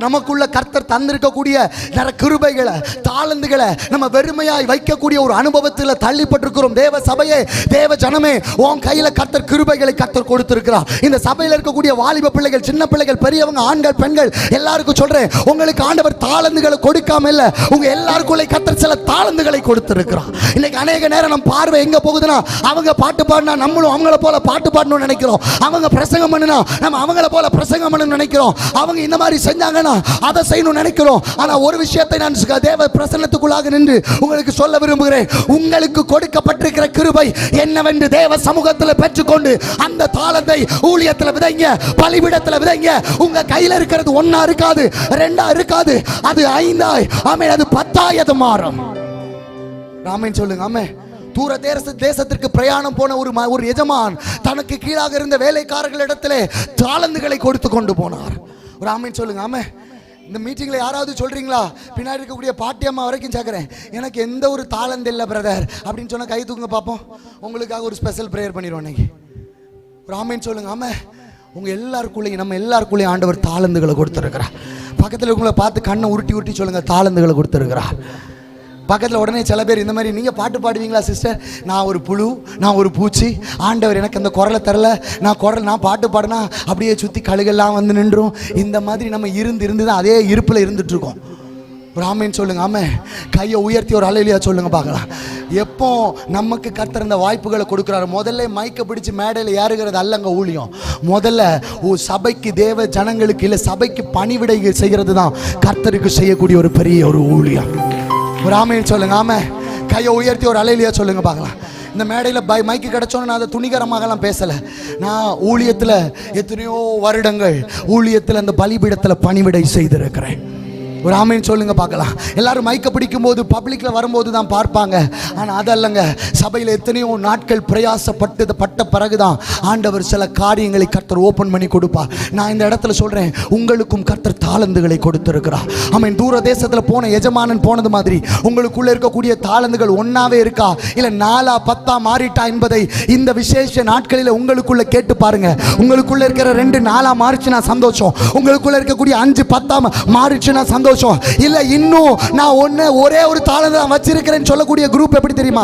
நமக்குள்ள கர்த்தர் தந்திருக்கக்கூடிய நிறைய கிருபைகளை, தாளந்துகளை நம்ம வெறுமையாய் வைக்கக்கூடிய ஒரு அனுபவத்தில் தள்ளிப்பட்டிருக்கிறோம். தேவ சபையே, தேவ ஜனமே, உன் கையில கர்த்தர் கிருபைகளை கர்த்தர் கொடுத்திருக்கிறார். இந்த சபையில் இருக்கக்கூடிய வாலிப பிள்ளைகள், சின்ன பிள்ளைகள், பெரியவங்க, ஆண்கள், பெண்கள் எல்லாருக்கும் சொல்றேன், உங்களுக்கு ஆண்டவர் தாளந்துகளை கொடுக்காம இல்ல, உங்க எல்லாருக்குள்ளே கர்த்தர் சில தாளந்துகளை கொடுத்திருக்கிறார். இன்னைக்கு அநேக நேரம் நம்ம பார்வை எங்க போகுதுன்னா, அவங்க பாட்டு பாடினா நம்மளும் அவங்கள போல பாட்டு பாடணும்னு நினைக்கிறோம். அவங்க பிரசங்கம் பண்ணுனா நம்ம அவங்கள போல பிரசங்கம் பண்ணணும்னு நினைக்கிறோம். அவங்க இந்த மாதிரி செஞ்சாங்கன்னா அதை செய்யணும்னு நினைக்கிறோம். ஆனா ஒரு விஷயத்தை நான் தேவ பிரசன்னத்துக்குள்ளாக நின்று உங்களுக்கு சொல்ல விரும்புகிறேன். உங்களுக்கு கொடுக்கப்பட்டிருக்கிற கிருபை என்னவென்று தேவ சமூகத்தில் பெற்றுக்கொண்டு அந்த தாளத்தை ஊழியத்தில் விதைங்க, பலிபீடத்தில் விதைங்க. உங்க கையில இருக்கிறது 1 இருக்காது, 2 இருக்காது, அது 5, ஆமென், அது 10 மாறும். ஆமென் சொல்லுங்க. ஆமென். தூர தேசத்திற்கு பிரயாணம் போன ஒரு எஜமான் தனக்கு கீழாக இருந்த வேலைக்காரர்களிடத்திலே தாளந்துகளை கொடுத்து கொண்டு போனார். ஒரு ஆமென் சொல்லுங்க. ஆமென். இந்த மீட்டிங்ல யாராவது சொல்றீங்களா? பின்னாடி இருக்கக்கூடிய பாட்டியம்மா வரைக்கும் கேட்கிறேன், எனக்கு எந்த ஒரு தாளந்து இல்லை பிரதர் அப்படின்னு சொன்னா கை தூங்க பார்ப்போம். உங்களுக்காக ஒரு ஸ்பெஷல் பிரேயர் பண்ணிடுவோம் இன்னைக்கு. ஒரு ஆமென் சொல்லுங்க. ஆமென். உங்க எல்லாருக்குள்ளேயும், நம்ம எல்லாருக்குள்ளேயும் ஆண்டவர் தாளந்துகளை கொடுத்திருக்கிறார். பக்கத்தில் உங்களை பார்த்து கண்ணை உருட்டி உருட்டி சொல்லுங்க, தாளந்துகளை கொடுத்திருக்கிறார். பக்கத்தில் உடனே சில பேர் இந்த மாதிரி, நீங்கள் பாட்டு பாடுவீங்களா சிஸ்டர்? நான் ஒரு புழு, நான் ஒரு பூச்சி, ஆண்டவர் எனக்கு அந்த குரலை தரல, நான் பாட்டு பாடினா அப்படியே சுற்றி கழுகெல்லாம் வந்து நின்றும். இந்த மாதிரி நம்ம இருந்து தான் அதே இருப்பில் இருந்துட்டு இருக்கோம். ஒரு ஆமேன்னு சொல்லுங்க. ஆமே. கையை உயர்த்தி ஒரு அல்லேலூயா சொல்லுங்க பார்க்கலாம். எப்போ நமக்கு கர்த்தர் இந்த வாய்ப்புகளை கொடுக்குறாரு, முதல்ல மைக்கை பிடிச்சி மேடையில் ஏறுகிறது அல்லங்க ஊழியம். முதல்ல சபைக்கு, தேவ ஜனங்களுக்கு இல்லை சபைக்கு பணிவிடை செய்கிறது தான் கர்த்தருக்கு செய்யக்கூடிய ஒரு பெரிய ஒரு ஊழியம். ஒரு ஆமேன்னு சொல்லுங்க. ஆமே. கையை உயர்த்தி ஒரு அல்லேலூயா சொல்லுங்க பார்க்கலாம். இந்த மேடையில் மைக்கு கிடச்சோன்னு நான் அதை துணிகரமாகலாம் பேசலை. நான் ஊழியத்தில் எத்தனையோ வருடங்கள் ஊழியத்தில் அந்த பலிபீடத்தில் பணிவிடை செய்திருக்கிறேன். ஒரு ஆமேன்னு சொல்லுங்க பார்க்கலாம். எல்லாரும் மைக்க பிடிக்கும் போது பப்ளிக்கில் வரும்போது தான் பார்ப்பாங்க. ஆனால் அதல்லங்க, சபையில் எத்தனையோ நாட்கள் பிரயாசப்பட்ட பிறகுதான் ஆண்டவர் சில காரியங்களை கர்த்தர் ஓப்பன் பண்ணி கொடுப்பார். நான் இந்த இடத்துல சொல்கிறேன், உங்களுக்கும் கர்த்தர் தாளந்துகளை கொடுத்துருக்கிறார். ஆமேன். தூர தேசத்தில் போன எஜமானன் போனது மாதிரி உங்களுக்குள்ளே இருக்கக்கூடிய தாளந்துகள் ஒன்றாவே இருக்கா இல்லை 4 10 மாறிட்டா என்பதை இந்த விசேஷ நாட்களில் உங்களுக்குள்ள கேட்டு பாருங்க. உங்களுக்குள்ள இருக்கிற 2 4 மாறிச்சுன்னா சந்தோஷம். உங்களுக்குள்ள இருக்கக்கூடிய 5 10 மாறிச்சுன்னா சந்தோஷம். இல்ல இன்னும் நான் ஒரே ஒரு தாளந்து தான் வச்சிருக்கிறேன்னு சொல்லக்கூடிய குரூப் எப்படி தெரியுமா?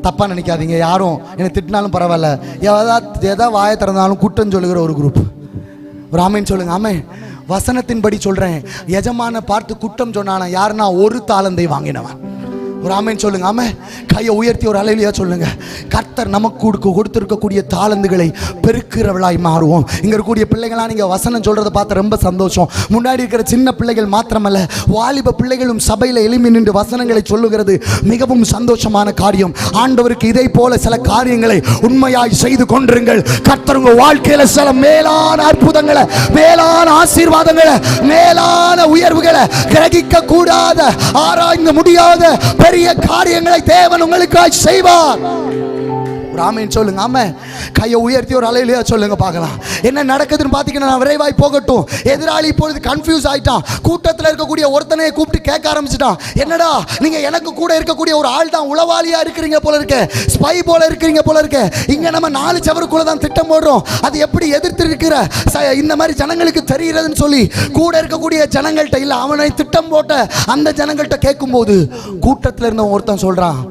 தப்பா நினைக்காதீங்க, யாரும் என்னை திட்டினாலும் பரவாயில்ல, ஏதாவது வாயை திறந்தாலும் குற்றம் சொல்லுகிற ஒரு குரூப். ஒரு ஆமேன்னு சொல்லுங்க. ஆமே. வசனத்தின்படி சொல்றேன், எஜமான பார்த்து குற்றம் சொன்னானா யாருன்னா ஒரு தாளந்தை வாங்கினவன். ஒரு ஆமேன்னு சொல்லுங்க. ஆமே. கையை உயர்த்தி ஒரு அல்லேலூயா சொல்லுங்க. கர்த்தர் நமக்கு கொடுத்திருக்கக்கூடிய தாளந்துகளை பெருக்கிறவளாய் மாறுவோம். இங்க இருக்கக்கூடிய பிள்ளைகளா நீங்க வசனம் சொல்றதை பார்த்து ரொம்ப சந்தோஷம். முன்னாடி இருக்கிற சின்ன பிள்ளைகள் மாத்திரமல்ல, வாலிப பிள்ளைகளும் சபையில எழும்பி நின்று வசனங்களை சொல்லுகிறது மிகவும் சந்தோஷமான காரியம். ஆண்டவருக்கு இதை போல சில காரியங்களை உண்மையாய் செய்து கொண்டிருங்கள். கர்த்தர் உங்க வாழ்க்கையில சில மேலான அற்புதங்களை, மேலான ஆசீர்வாதங்களை, மேலான உயர்வுகளை, கிரகிக்க கூடாத, ஆராய்ந்து முடியாத பெரிய காரியங்களை தேவன் உங்களுக்காக செய்வார். ஆமென் சொல்லுங்க. ஆமே. கையை உயர்த்தி ஒரு அல்லேலூயா சொல்லுங்க பார்க்கலாம். என்ன நடக்குதுன்னு பார்த்தீங்கன்னா, நான் விரைவாய் போகட்டும். எதிராளி இப்பொழுது கன்ஃபியூஸ் ஆயிட்டான். கூட்டத்தில் இருக்கக்கூடிய ஒருத்தனை கூப்பிட்டு கேட்க ஆரம்பிச்சிட்டான், என்னடா நீங்க எனக்கு கூட இருக்கக்கூடிய ஒரு ஆள் தான் உளவாளியா இருக்கிறீங்க போல இருக்கு, ஸ்பை போல இருக்கிறீங்க போல இருக்கு. இங்க நம்ம 4 சவருக்குள்ள தான் திட்டம் போடுறோம், அது எப்படி எதிர்த்து இருக்கிற இந்த மாதிரி ஜனங்களுக்கு தெரிகிறதுன்னு சொல்லி கூட இருக்கக்கூடிய ஜனங்கள்கிட்ட இல்ல அவனை திட்டம் போட்ட அந்த ஜனங்கள்கிட்ட கேட்கும்போது கூட்டத்தில் இருந்த ஒருத்தன் சொல்றான்,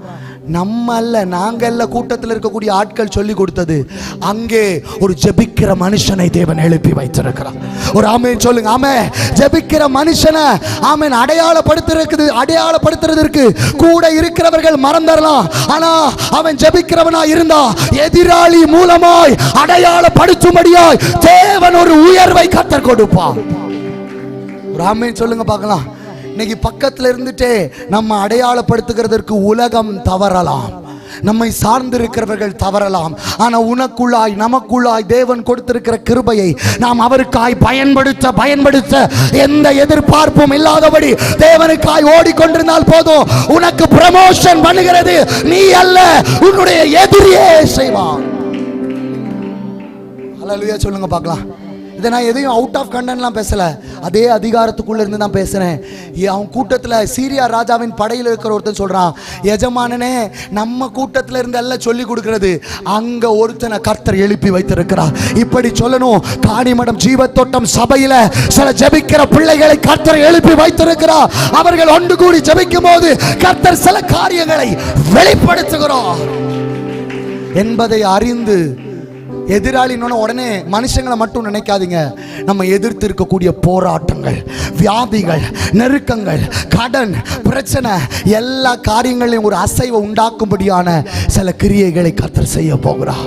நம்ம அல்ல, நாங்கள்ல, கூட்டத்தில் இருக்கக்கூடிய ஆட்கள் சொல்லி கொடுத்தது. அங்கே ஒரு ஜெபிக்கிற மனுஷனை தேவன் எழுப்பி வைத்திருக்கிறார். ஒரு ஆமென் சொல்லுங்க. ஆமே. ஜெபிக்கிற மனுஷனை ஆமென் அடையாளப்படுத்துறதற்கு கூட இருக்கிறவர்கள் மறந்துடலாம். ஆனா அவன் ஜெபிக்கிறவனா இருந்தா எதிராளி மூலமாய் அடையாளப்படுத்தும்படியாய் தேவன் ஒரு உயர்வை கர்த்தர் கொடுப்பார். ஒரு ஆமென் சொல்லுங்க பார்க்கலாம். இன்னைக்கு பக்கத்தில் இருந்துட்டே நம்ம அடையாளப்படுத்துகிறதற்கு உலகம் தவறலாம், நம்மை சார்ந்திருக்கிறவர்கள் தவறலாம். ஆனா உனக்குள்ளாய் நமக்குள்ளாய் தேவன் கொடுத்திருக்கிற கிருபையை நாம் அவருக்காய் பயன்படுத்த எந்த எதிர்பார்ப்பும் இல்லாதபடி தேவனுக்காய் ஓடிக்கொண்டிருந்தால் போதும். உனக்கு ப்ரமோஷன் பண்ணுகிறது நீ அல்ல, உன்னுடைய எதிரியே செய்வான். அல்லேலூயா சொல்லுங்க பார்க்கலாம். இதை நான் எதையும் அவுட் ஆஃப் கண்டென்ட்லாம் பேசல, அதே அதிகாரத்துக்குள்ள இருந்து தான் பேசுறேன். அவன் கூட்டத்தில் சீரியா ராஜாவின் படையில் இருக்கிற ஒருத்தன் சொல்றான், எஜமானனே நம்ம கூட்டத்தில் இருந்து எல்லாம் சொல்லி கொடுக்கிறது, அங்க ஒருத்தனை கர்த்தர் எழுப்பி வைத்திருக்கிறார். இப்படி சொல்லணும், காணிமடம் ஜீவத்தோட்டம் சபையில சில ஜெபிக்கிற பிள்ளைகளை கர்த்தர் எழுப்பி வைத்திருக்கிறார். அவர்கள் ஒன்று கூடி ஜெபிக்கும் போது கர்த்தர் சில காரியங்களை வெளிப்படுத்துகிறார் என்பதை அறிந்து, எதிராளின்னு உடனே மனுஷங்களை மட்டும் நினைக்காதீங்க. நம்ம எதிர்த்து இருக்கக்கூடிய போராட்டங்கள், வியாதிகள், நெருக்கங்கள், கடன் பிரச்சனை, எல்லா காரியங்களையும் ஒரு அசைவை உண்டாக்கும்படியான சில கிரியைகளை கர்த்தர் செய்ய போகிறார்.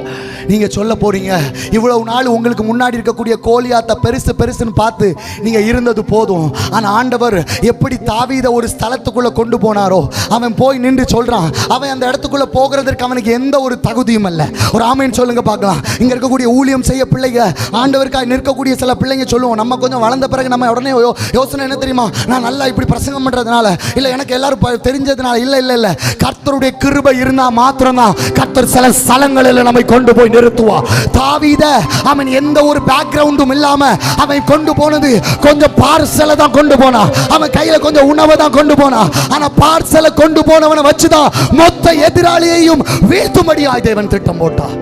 நீங்க சொல்ல போறீங்க, இவ்வளவு நாள் உங்களுக்கு முன்னாடி இருக்கக்கூடிய கோலியாத்தை பெருசுன்னு பார்த்து நீங்க இருந்தது போதும். ஆனா ஆண்டவர் எப்படி தாவீதை ஒரு ஸ்தலத்துக்குள்ள கொண்டு போனாரோ, அவன் போய் நின்று சொல்றான், அவன் அந்த இடத்துக்குள்ள போகிறதுக்கு அவனுக்கு எந்த ஒரு தகுதியும் அல்ல. ஒரு ஆமென் சொல்லுங்க பார்க்கலாம். இங்க இருக்கக்கூடிய ஊழியம் செய்ய பிள்ளைங்க, ஆண்டவருக்காக நிற்கக்கூடிய சில பிள்ளைங்க சொல்லுவோம், நம்ம கொஞ்சம் வளர்ந்த பிறகு நம்ம உடனே யோசனை என்ன தெரியுமா, நான் நல்லா இப்படி பிரசங்கம் பண்றதுனால இல்ல, எனக்கு எல்லாரும் தெரிஞ்சதுனால இல்ல, கர்த்தருடைய கிருபை இருந்தா மாத்திரம்தான் கர்த்தர் சில ஸ்தலங்களில் நம்மை கொண்டு போய் நிறுத்துவா. தாவீத அவன் எந்த ஒரு பேக்ரவுண்டும் இல்லாம அவன் கொண்டு போனது கொஞ்சம் பார்சலை தான் கொண்டு போனா, அவன் கையில கொஞ்சம் உணவை தான் கொண்டு போனா. ஆனா பார்சலை கொண்டு போனவனை வச்சுதான் மொத்த எதிராளியையும் வீழ்த்தும்படியாய் தேவன் திட்டம் போட்டார்.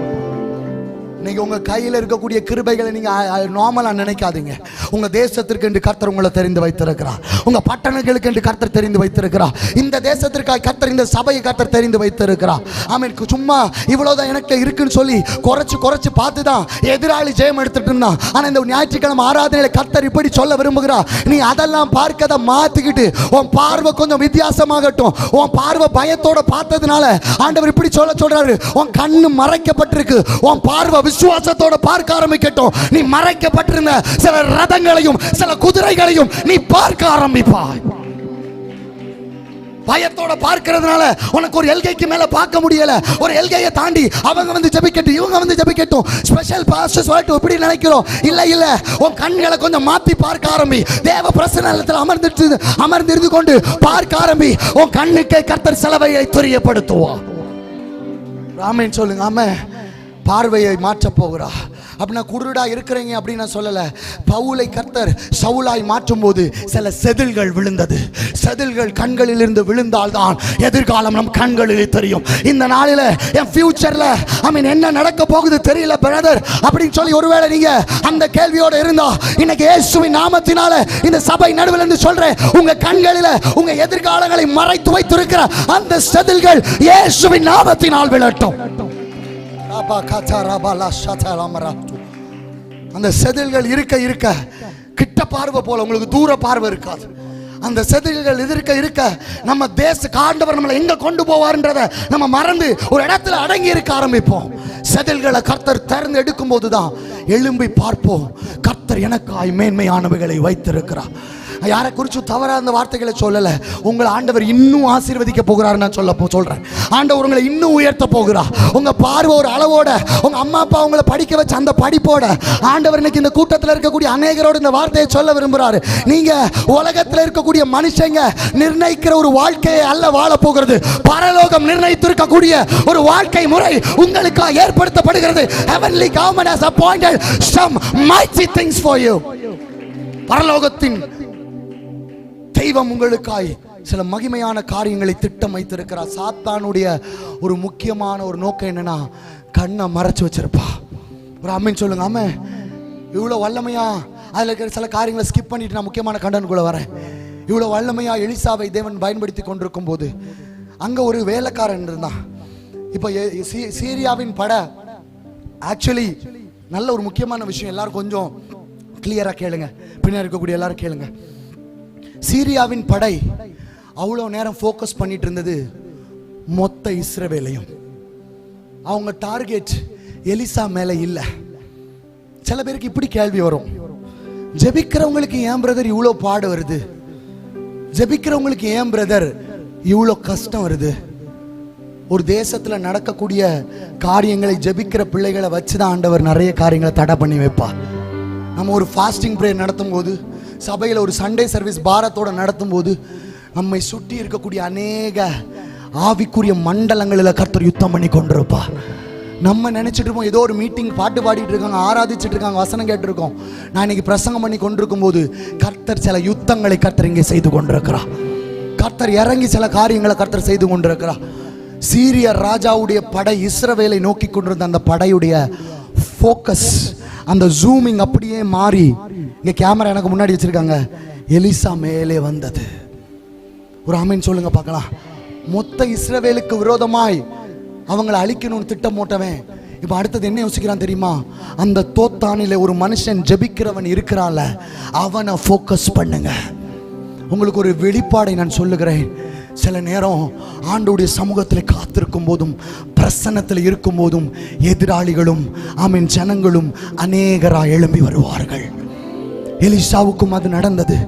இன்னைக்கு உங்க கையில் இருக்கக்கூடிய கிருபைகளை நீங்க நார்மலா நினைக்காதீங்க. உங்க தேசத்திற்கு என்று கர்த்தர் உங்களை தெரிந்து வைத்திருக்கிறார். உங்க பட்டணங்களுக்கு என்று கர்த்தர் தெரிந்து வைத்திருக்கிறார். இந்த தேசத்திற்காக கர்த்தர், இந்த சபையை கர்த்தர் தெரிந்து வைத்திருக்கிறார். ஆமென். சும்மா இவ்வளவுதான் எனக்கு இருக்குன்னு சொல்லி குறைச்சு பார்த்து தான் எதிராளி ஜெயம் எடுத்துட்டு இருந்தான். ஆனா இந்த ஞாயிற்றுக்கிழமை ஆராதனையில கர்த்தர் இப்படி சொல்ல விரும்புகிறார், நீ அதெல்லாம் பார்க்கத மாத்திக்கிட்டு உன் பார்வை கொஞ்சம் வித்தியாசமாகட்டும். உன் பார்வை பயத்தோட பார்த்ததுனால ஆண்டவர் இப்படி சொல்றாரு, உன் கண்ணு மறைக்கப்பட்டிருக்கு, உன் பார்வை விசுவாசத்தோட பார்க்க ஆரம்பிக்கட்டும். நீ மறைக்கப்பட்டிருந்த சில ரதங்களையும் சில குதிரைகளையும் நீ பார்க்க ஆரம்பிப்பாய். பயத்தோட பார்க்கிறதுனால உனக்கு ஒரு எல்கைக்கு மேல பார்க்க முடியல. ஒரு எல்கையை தாண்டி அவங்க வந்து ஜெபிக்கட்டும், இவங்க வந்து ஜெபிக்கட்டும், ஸ்பெஷல் பாஸ்டர் சொல்லிட்டு இப்படி நினைக்கிறோம். இல்ல உன் கண்களை கொஞ்சம் மாத்தி பார்க்க ஆரம்பி. தேவ பிரசன்னத்தில் அமர்ந்திருந்து கொண்டு பார்க்க ஆரம்பி. உன் கண்ணுக்கு கர்த்தர் செலவையை தெரியப்படுத்துவார். ஆமென் சொல்லுங்க. ஆமென். பார்வையை மாற்ற போகிறா. அப்படின்னா குருடா இருக்கிறீங்க அப்படின்னு நான் சொல்லல. பவுலை கர்த்தர் சவுலாய் மாற்றும் போது சில செதில்கள் விழுந்தது. செதில்கள் கண்களில் இருந்து விழுந்தால்தான் எதிர்காலம் நம் கண்களிலே தெரியும். இந்த நாளில என் ஃபியூச்சர்ல என்ன நடக்க போகுது தெரியல பிரதர் அப்படின்னு சொல்லி ஒருவேளை நீங்க அந்த கேள்வியோட இருந்தா, இன்னைக்கு இயேசுவின் நாமத்தினால இந்த சபை நடுவில் இருந்து சொல்றேன், உங்க கண்களில உங்க எதிர்காலங்களை மறைத்து வைத்திருக்கிற அந்த செதில்கள் இயேசுவின் நாமத்தினால் விழட்டும். அந்த செதில்கள் இருக்க கிட்ட பார்வை போல உங்களுக்கு தூர பார்வை இருக்காது. அந்த செதில்கள் இருக்க நம்ம தேச ஆண்டவர் நம்மளை எங்க கொண்டு போவார்ன்றத நம்ம மறந்து ஒரு இடத்துல அடங்கி இருக்க ஆரம்பிப்போம். செதில்களை கர்த்தர் திறந்து எடுக்கும் போதுதான் எழும்பி பார்ப்போம், கர்த்தர் எனக்காய் மேன்மையானவைகளை வைத்திருக்கிறார். யாரை குறித்து தவறாக அந்த வார்த்தைகளை சொல்லல. உங்களை ஆண்டவர் இன்னும் ஆசீர்வதிக்க போகிறார். நான் சொல்றேன், ஆண்டவர் உங்களை இன்னும் உயர்த்த போகிறார். உங்க பார்வை ஒரு அளவோட, உங்க அம்மா அப்பா உங்களை படிக்க வச்ச அந்த படிப்போட ஆண்டவர் இன்னைக்கு இந்த கூட்டத்தில் இருக்கக்கூடிய அநேகரோடு இந்த வார்த்தையை சொல்ல விரும்புகிறாரு. நீங்க உலகத்தில் இருக்கக்கூடிய மனுஷங்க நிர்ணயிக்கிற ஒரு வாழ்க்கையை அல்ல வாழ போகிறது. பரலோகம் நிர்ணயித்திருக்கக்கூடிய ஒரு வாழ்க்கை முறை உங்களுக்காக ஏற்படுத்தப்படுகிறது. Heavenly government has appointed some mighty things for you. பரலோகத்தின் தெய்வம் உங்களுக்காய் சில மகிமையான காரியங்களை திட்டம் வைத்திருக்கிறார். சாத்தானுடைய ஒரு முக்கியமான ஒரு நோக்கம் என்னன்னா, கண்ணை மறைச்சு வச்சிருப்பா. ஒரு ஆமென் சொல்லுங்க. ஆமென். இவ்வளவு வல்லமையா அதுல இருக்கிற சில காரியங்களை ஸ்கிப் பண்ணிட்டு நான் முக்கியமான கண்டனுக்குள்ள வரேன். இவ்வளவு வல்லமையா எலிசாவை தேவன் பயன்படுத்தி கொண்டிருக்கும் போது அங்க ஒரு வேலைக்காரன் இருந்தான். இப்ப சீரியாவின் படை ஆக்சுவலி நல்ல ஒரு முக்கியமான விஷயம், எல்லாரும் கொஞ்சம் கிளியரா கேளுங்க, பின்னாடி இருக்கக்கூடிய எல்லாரும் கேளுங்க. சீரியாவின் படை அவ்வளோ நேரம் ஃபோக்கஸ் பண்ணிட்டு இருந்தது மொத்த இஸ்ரவேலையும். அவங்க டார்கெட் எலிசா மேல இல்லை. சில பேருக்கு இப்படி கேள்வி வரும், ஜெபிக்கிறவங்களுக்கு ஏன் பிரதர் இவ்வளோ பாடு வருது? ஜெபிக்கிறவங்களுக்கு ஏன் பிரதர் இவ்வளோ கஷ்டம் வருது? ஒரு தேசத்தில் நடக்கக்கூடிய காரியங்களை ஜெபிக்கிற பிள்ளைகளை வச்சுதான் ஆண்டவர் நிறைய காரியங்களை தடை பண்ணி வைப்பா. நம்ம ஒரு ஃபாஸ்டிங் ப்ரேயர் நடத்தும் போது, சபையில் ஒரு சண்டே சர்வீஸ் பாரத்தோடு நடத்தும் போது, நம்மை சுற்றி இருக்கக்கூடிய அநேக ஆவிக்குரிய மண்டலங்களில் கர்த்தர் யுத்தம் பண்ணி கொண்டிருப்பா. நம்ம நினைச்சிட்டு இருப்போம் ஏதோ ஒரு மீட்டிங், பாட்டு பாடிட்டு இருக்காங்க, ஆராதிச்சுட்டு இருக்காங்க, வசனம் கேட்டிருக்கோம். நான் இன்னைக்கு பிரசங்கம் பண்ணி கொண்டிருக்கும் போது கர்த்தர் சில யுத்தங்களை கர்த்தர் இங்கே செய்து கொண்டிருக்கிறார். கர்த்தர் இறங்கி சில காரியங்களை கர்த்தர் செய்து கொண்டிருக்கிறார். சீரிய ராஜாவுடைய படை இஸ்ரவேலை நோக்கி கொண்டிருந்த அந்த படையுடைய ஃபோக்கஸ், அந்த ஜூமிங் அப்படியே மாறி, இங்க கேமரா எனக்கு முன்னாடி வச்சிருக்காங்க, எலிசா மேலே வந்தது. ஒரு ஆமென் சொல்லுங்க பார்க்கலாம். மொத்த இஸ்ரவேலுக்கு விரோதமாய் அவங்களை அழிக்கணும்னு திட்டம் போட்டவன் இப்ப அடுத்தது என்ன யோசிக்கிறான் தெரியுமா? அந்த தோத்தானிலே ஒரு மனுஷன் ஜெபிக்கிறவன் இருக்கிறான்ல, அவனை ஃபோக்கஸ் பண்ணுங்க. உங்களுக்கு ஒரு வெளிப்பாடை நான் சொல்லுகிறேன். சில நேரம் ஆண்டோடைய சமூகத்தில் காத்திருக்கும் போதும் பிரசன்னத்தில் இருக்கும் போதும் எதிராளிகளும் ஆமென் ஜனங்களும் அநேகராய் எழும்பி வருவார்கள். எலிசாவுக்கும் அது நடந்தது.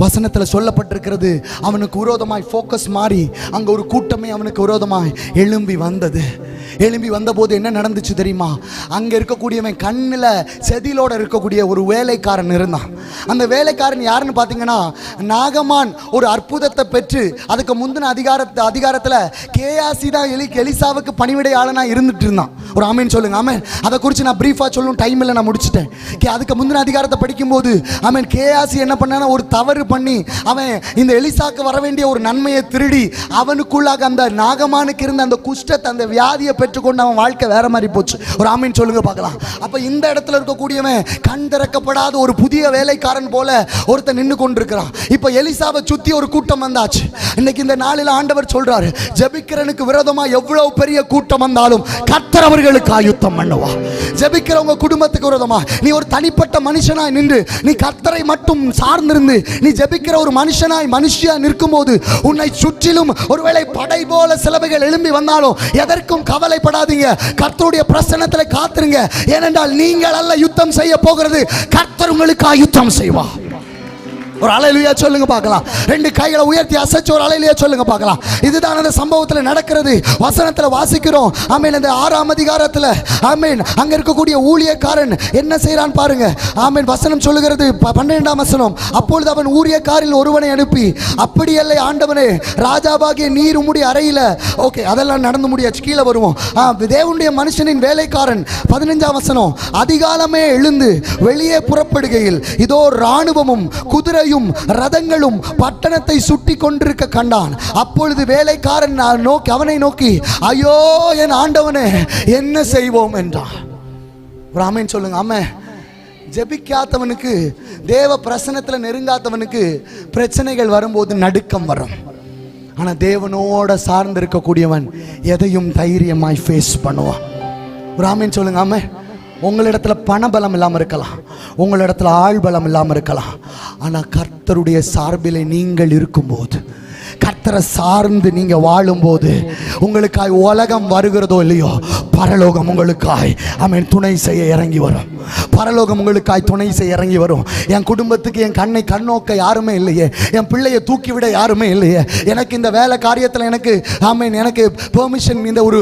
வசனத்தில் சொல்லப்பட்டிருக்கிறது, அவனுக்கு விரோதமாய் ஃபோக்கஸ் மாறி அங்கே ஒரு கூட்டமே அவனுக்கு விரோதமாய் எழும்பி வந்தது. எழும்பி வந்தபோது என்ன நடந்துச்சு தெரியுமா? அங்கே இருக்கக்கூடியவன் கண்ணில் செதிலோட இருக்கக்கூடிய ஒரு வேலைக்காரன் இருந்தான். அந்த வேலைக்காரன் யாருன்னு பார்த்தீங்கன்னா, நாகமான் ஒரு அற்புதத்தை பெற்று அதுக்கு முந்தின அதிகாரத்தில் கேயாசி தான் எலிசாவுக்கு பணிவிடையாளனாக இருந்துட்டு இருந்தான். ஒரு ஆமேன் சொல்லுங்க. ஆமேன். அதை குறித்து நான் பிரீஃபாக சொல்லணும், டைம் இல்லை, நான் முடிச்சுட்டேன். அதுக்கு முந்தின அதிகாரத்தை படிக்கும்போது ஆமேன், கேயாசி என்ன பண்ணானா, ஒரு தவறு பண்ணி அவன் இந்த எலிசாக்கு வர வேண்டிய ஒரு நன்மையை திருடி அவனுக்குள்ளாக அந்த நாகமானுக்கு இருந்த அந்த குஷ்டத்தை, அந்த வியாதியை பெற்றுக்கொண்டு அவன் வாழ்க்கை வேற மாதிரி போச்சு. ஒரு ஆமீன் சொல்லுங்க பார்க்கலாம். அப்ப இந்த இடத்துல இருக்கக்கூடியவன் கண் திறக்கப்படாத ஒரு புதிய வேலைக்காரன் போல ஒருத்தன் நின்று கொண்டிருக்கிறான். இப்ப எலிசாவை சுத்தி ஒரு கூட்டம் வந்தாச்சு. இன்னைக்கு இந்த நாளில் ஆண்டவர் சொல்றாரு, ஜெபிக்கிறனுக்கு விரோதமா எவ்வளவு பெரிய கூட்டம் வந்தாலும் கர்த்தர் அவர்களுக்கு ஆயுத்தம் பண்ணுவா. ஜெபிக்கிறவங்க குடும்பத்துக்கு விரோதமா நீ ஒரு தனிப்பட்ட மனுஷனாய் நின்று நீ கர்த்தரை மட்டும் சார்ந்திருந்து நீ ஜெபிக்கிற ஒரு மனுஷியா நிற்கும் போது உன்னை சுற்றிலும் ஒருவேளை படை போல சிலவைகள் எழும்பி வந்தாலும் எதற்கும் கவலைப்படாதீங்க. கர்த்தருடைய பிரசன்னத்தில் காத்துருங்க. ஏனென்றால் நீங்கள் அல்ல யுத்தம் செய்ய போகிறது, கர்த்தர் உங்களுக்கு ஆயுத்தம் செய்வா. ஒரு அல்லேலூயா சொல்லுங்க பார்க்கலாம். ரெண்டு கைகளை உயர்த்தி அசைச்சு ஒரு அல்லேலூயா சொல்லுங்க பார்க்கலாம். இதுதான் அந்த சம்பவத்தில் நடக்கிறது. வசனத்தில் வாசிக்கிறோம். ஆமென். இந்த 6ஆம் அதிகாரத்தில் ஆமென் அங்க இருக்கக்கூடிய ஊழியக்காரன் என்ன செய்யறான் பாருங்க. ஆமென். வசனம் சொல்லுகிறது 12ஆம் வசனம், அப்பொழுது அவன் ஊழியக்காரில் ஒருவனை அனுப்பி, அப்படியல்ல ஆண்டவனே, ராஜாவாகிய நீர் உம்முடைய அறையில, ஓகே அதெல்லாம் நடந்து முடியாச்சு, கீழே வருவோம். தேவனுடைய மனுஷனின் வேலைக்காரன் 15ஆம் வசனம், அதிகாலமே எழுந்து வெளியே புறப்படுகையில் இதோ ராணுவமும் குதிரை ரதங்களும் பட்டணத்தை சுட்டி கொண்டிருக்க கண்டான். அப்பொழுது வேலைக்காரன் அவனை நோக்கி, ஐயோ என் ஆண்டவனே, என்ன செய்வோம் என்றான். ஆமென் சொல்லுங்க. ஆமென். ஜெபிக்காதவனுக்கு, தேவ பிரசன்னத்தில் நெருங்காதவனுக்கு பிரச்சனைகள் வரும்போது நடுக்கம் வரும். ஆனா தேவனோட சார்ந்து இருக்கக்கூடியவன் எதையும் தைரியமாய் ஃபேஸ் பண்ணுவான். ஆமென் சொல்லுங்க. ஆமென். உங்களிடத்துல பண பலம் இல்லாமல் இருக்கலாம், உங்களிடத்துல ஆள் பலம் இல்லாமல் இருக்கலாம். ஆனால் கர்த்தருடைய சார்பிலே நீங்கள் இருக்கும்போது, கர்த்தரை சார்ந்து நீங்க வாழும்போது, உங்களுக்காய் உலகம் வருகிறதோ இல்லையோ, பரலோகம் உங்களுக்காய் ஆமென் துணை செய்ய இறங்கி வரும். பரலோகம் உங்களுக்காய் துணை செய்ய இறங்கி வரும். என் குடும்பத்துக்கு என் கண்ணோக்க யாருமே இல்லையே, என் பிள்ளையை தூக்கிவிட யாருமே இல்லையே, எனக்கு இந்த வேலை காரியத்தில் எனக்கு ஆமென் எனக்கு பெர்மிஷன், இந்த ஒரு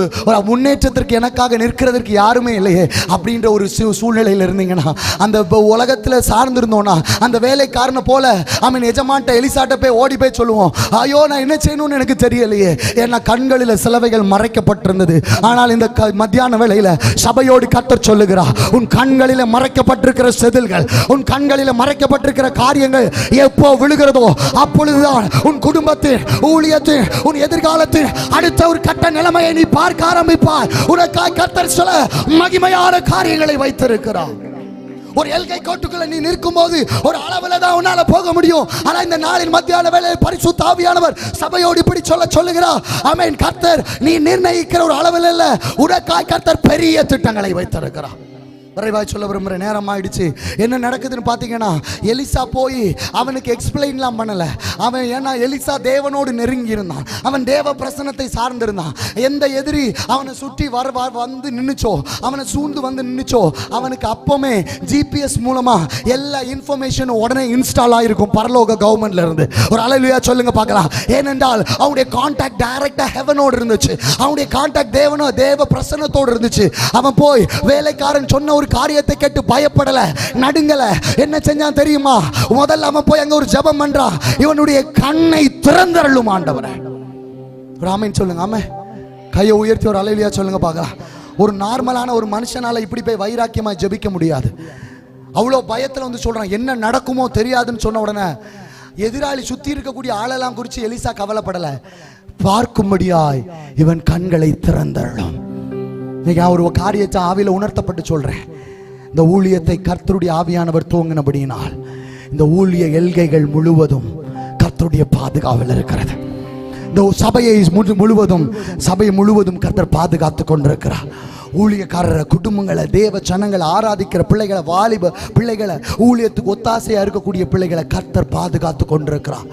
முன்னேற்றத்திற்கு எனக்காக நிற்கிறதுக்கு யாருமே இல்லையே அப்படின்ற ஒரு சூழ்நிலையில் இருந்தீங்கன்னா, அந்த உலகத்தில் சார்ந்திருந்தோன்னா, அந்த வேலைக்காரனை போல ஆமென் எஜமான்ட்ட எலிசாட்ட போய் ஓடி போய் சொல்லுவோம், ஐயோ நான் என்ன செய்யணும்னு எனக்கு தெரியலையே, ஏன்னா கண்களில் சிலவைகள் மறைக்கப்பட்டிருந்தது. ஆனால் இந்த மத்தியான வேளையில சபையோடு கர்த்தர் சொல்லுகிறார், உன் கண்களில் மறைக்கப்பட்டிருக்கிற செதில்கள், உன் கண்களில் மறைக்கப்பட்டிருக்கிற காரியங்கள் எப்போ விழுகிறதோ அப்பொழுதுதான் உன் குடும்பத்தின், ஊழியத்தின், உன் எதிர்காலத்தின் அடுத்த ஒரு கட்ட நிலைமையை நீ பார்க்க ஆரம்பிப்பாய். உனக்காய் கர்த்தர் சில மகிமையான காரியங்களை வைத்திருக்கிறார். ஒரு எல்கை கோட்டுக்குள்ள நீ நிற்கும் போது ஒரு அளவுல தான் உன்னால போக முடியும். ஆனா இந்த நாளின் மத்தியான வேளையில் பரிசுத்த ஆவியானவர் சபையோடு இப்படி சொல்லுகிறார், ஆமென், கர்த்தர் நீ நிர்ணயிக்கிற ஒரு அளவில் இல்ல, உனக்காய் கர்த்தர் பெரிய திட்டங்களை வைத்திருக்கிறார். விரைவாய் சொல்ல விரும்புகிற நேரம் ஆயிடுச்சு. என்ன நடக்குதுன்னு பார்த்தீங்கன்னா, எலிசா போய் அவனுக்கு எக்ஸ்பிளைன்லாம் பண்ணல. அவன் ஏன்னா எலிசா தேவனோடு நெருங்கி இருந்தான், அவன் தேவ பிரசன்னத்தை சார்ந்திருந்தான். எந்த எதிரி அவனை சுற்றி வந்து நின்னுச்சோ, அவனை சூழ்ந்து வந்து நின்னுச்சோ, அவனுக்கு அப்பமே ஜிபிஎஸ் மூலமா எல்லா இன்ஃபர்மேஷனும் உடனே இன்ஸ்டால் ஆயிருக்கும் பரலோக கவர்மெண்ட்ல இருந்து. ஒரு அல்லேலூயா சொல்லுங்க பார்க்கலாம். ஏனென்றால் அவனுடைய கான்டாக்ட் டைரக்டா ஹெவனோடு இருந்துச்சு, அவனுடைய கான்டாக்ட் தேவ பிரசன்னத்தோடு இருந்துச்சு. அவன் போய் வேலைக்காரன் சொன்ன ஒரு காரியத்தை கேட்டு பயப்படல, நடுங்கல. என்ன செஞ்சான் தெரியுமா? முதல்ல அவன் போய் அங்க ஒரு ஜெபம் பண்றான், இவனுடைய கண்ணை திறந்தருளும் ஆண்டவரே. ஆமென் சொல்லுங்க. ஆமென். கையை உயர்த்தி ஒரு அல்லேலூயா சொல்லுங்க பார்க்கலாம். ஒரு நார்மலான ஒரு மனுஷனால இப்படி போய் வைராக்கியமா ஜெபிக்க முடியாது. அவ்வளோ பயத்தில் வந்து சொல்றான், என்ன நடக்குமோ தெரியாதுன்னு சொன்ன உடனே எதிராளி சுத்தி இருக்கக்கூடிய ஆளெல்லாம் குறித்து எலிசா கவலைப்படல, பார்க்கும்படியாய் இவன் கண்களை திறந்தருளும். இன்னைக்கு ஒரு காரியத்தை ஆவியில உணர்த்தப்பட்டு சொல்றேன். இந்த ஊழியத்தை கர்த்தருடைய ஆவியானவர் துவங்கினபடியினால் இந்த ஊழிய எல்கைகள் முழுவதும் கர்த்தருடைய பாதுகாவல் இருக்கிறது. இந்த சபையை முழுவதும் கர்த்தர் பாதுகாத்து கொண்டிருக்கிறார். ஊழியக்காரரை, குடும்பங்களை, தேவ ஜனங்களை, ஆராதிக்கிற பிள்ளைகளை, வாலிப பிள்ளைகளை, ஊழியத்துக்கு ஒத்தாசையா இருக்கக்கூடிய பிள்ளைகளை கர்த்தர் பாதுகாத்து கொண்டிருக்கிறார்.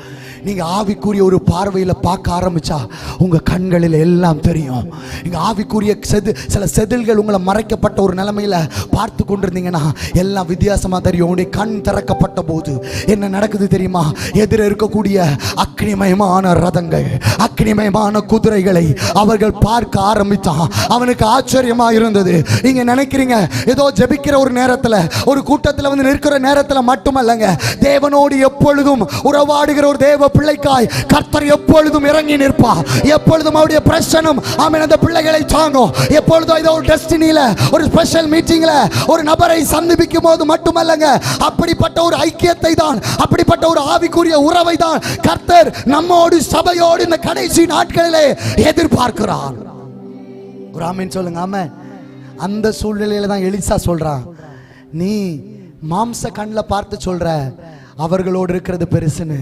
நீங்க ஆவிக்குரிய ஒரு பார்வையில் பார்க்க ஆரம்பிச்சா உங்க கண்களில் எல்லாம் தெரியும். நீங்க ஆவிக்குரிய சில செதில்கள் உங்களை மறைக்கப்பட்ட ஒரு நிலைமையில பார்த்து கொண்டிருந்தீங்கன்னா எல்லாம் வித்தியாசமா தெரியும். உங்களுடைய கண் திறக்கப்பட்ட போது என்ன நடக்குது தெரியுமா? எதிர இருக்கக்கூடிய அக்னிமயமான ரதங்கள், அக்னிமயமான குதிரைகளை அவர்கள் பார்க்க ஆரம்பித்தான். அவனுக்கு ஆச்சரியமா இருந்தது. நீங்க நினைக்கிறீங்க ஏதோ ஜெபிக்கிற ஒரு நேரத்துல, ஒரு கூட்டத்தில் வந்து நிற்கிற நேரத்துல மட்டுமல்லங்க, தேவனோடு எப்பொழுதும் உறவாடுகிற ஒரு தேவ பிள்ளைக்காய் கர்த்தர் எப்பொழுதும் இறங்கி நிற்பார். எப்பொழுதும் அவருடைய பிரசன்னம் ஆமென் அந்த பிள்ளைகளை தாங்கும். எப்பொழுதும் ஏதோ ஒரு டெஸ்டினில, ஒரு ஸ்பெஷல் மீட்டிங்ல ஒரு நபரை சந்திக்கும் போது மட்டுமல்லங்க, அப்படிப்பட்ட ஒரு ஐக்கியத்தை தான், அப்படிப்பட்ட ஒரு ஆவிக்குரிய உறவை தான் கர்த்தர் நம்மோடு, சபையோடு இந்த கடைசி நாட்களிலே எதிர்பார்க்கிறார். ஒரு ஆமீன் சொல்லுங்க. ஆமென். அந்த சூழ்நிலையில தான் எலிசா சொல்றான், நீ மாம்ச கண்ணில் பார்த்து சொல்ற அவர்களோடு இருக்கிறது பெருசுன்னு,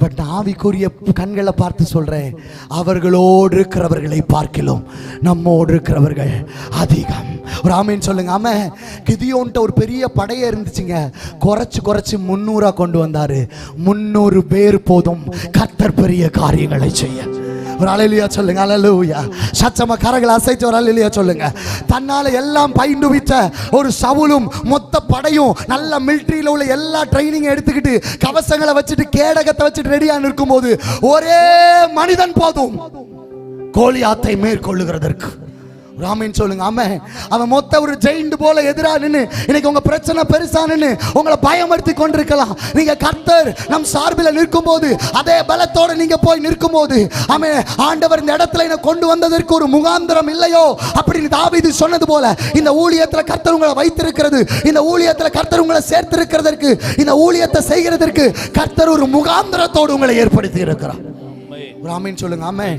பட் ஆவிக்குரிய கண்களை பார்த்து சொல்றேன், அவர்களோடு இருக்கிறவர்களை பார்க்கலாம் நம்மோடு இருக்கிறவர்கள் அதிகம். ஒரு ஆமீன் சொல்லுங்க. ஆமென். கிதியோன்ட்ட ஒரு பெரிய படையே இருந்துச்சுங்க. குறைச்சு 300 கொண்டு வந்தாரு. 300 பேர் போதும் கர்த்தர் பெரிய காரியங்களை செய்ய. ஒரு அல்லேலூயா சொல்லுங்க. அல்லேலூயா. சத்தமா கரங்களை அசைத்து ஒரு அல்லேலூயா சொல்லுங்க. தன்னால எல்லாம் பயின்று விட்ட ஒரு சவுலும் மொத்த படையும் நல்ல மிலிட்டரியில உள்ள எல்லா ட்ரைனிங் எடுத்துக்கிட்டு கவசங்களை வச்சுட்டு கேடகத்தை வச்சுட்டு ரெடியா நிற்கும் போது ஒரே மனிதன் போதும் கோலியாத்தை மேற்கொள்ளுகிறதற்கு. ராமன் சொல்லுங்க. ஆமென். அவன் மொத்த ஒரு ஜெயிண்ட் போல எதிரா நின்னு இன்னைக்கு உங்க பிரச்சனை பெருசா நின்னு உங்களை பயமுறுத்தி கொண்டிருக்கலாம். நீங்க கர்த்தர் நம் சார்பில் நிற்கும் போது, அதே பலத்தோட நீங்க போய் நிற்கும் போது, ஆமென், ஆண்டவர் இந்த இடத்துல என்ன கொண்டு வந்ததற்கு ஒரு முகாந்திரம் இல்லையோ அப்படின்னு தாவீது சொன்னது போல, இந்த ஊழியத்துல கர்த்தர் உங்களை வைத்திருக்கிறது, இந்த ஊழியத்துல கர்த்தர் உங்களை சேர்த்திருக்கிறதற்கு, இந்த ஊழியத்தை செய்கிறதற்கு கர்த்தர் ஒரு முகாந்திரத்தோடு உங்களை ஏற்படுத்தி இருக்கிறார். ஆமென் சொல்லுங்க. ஆமென்.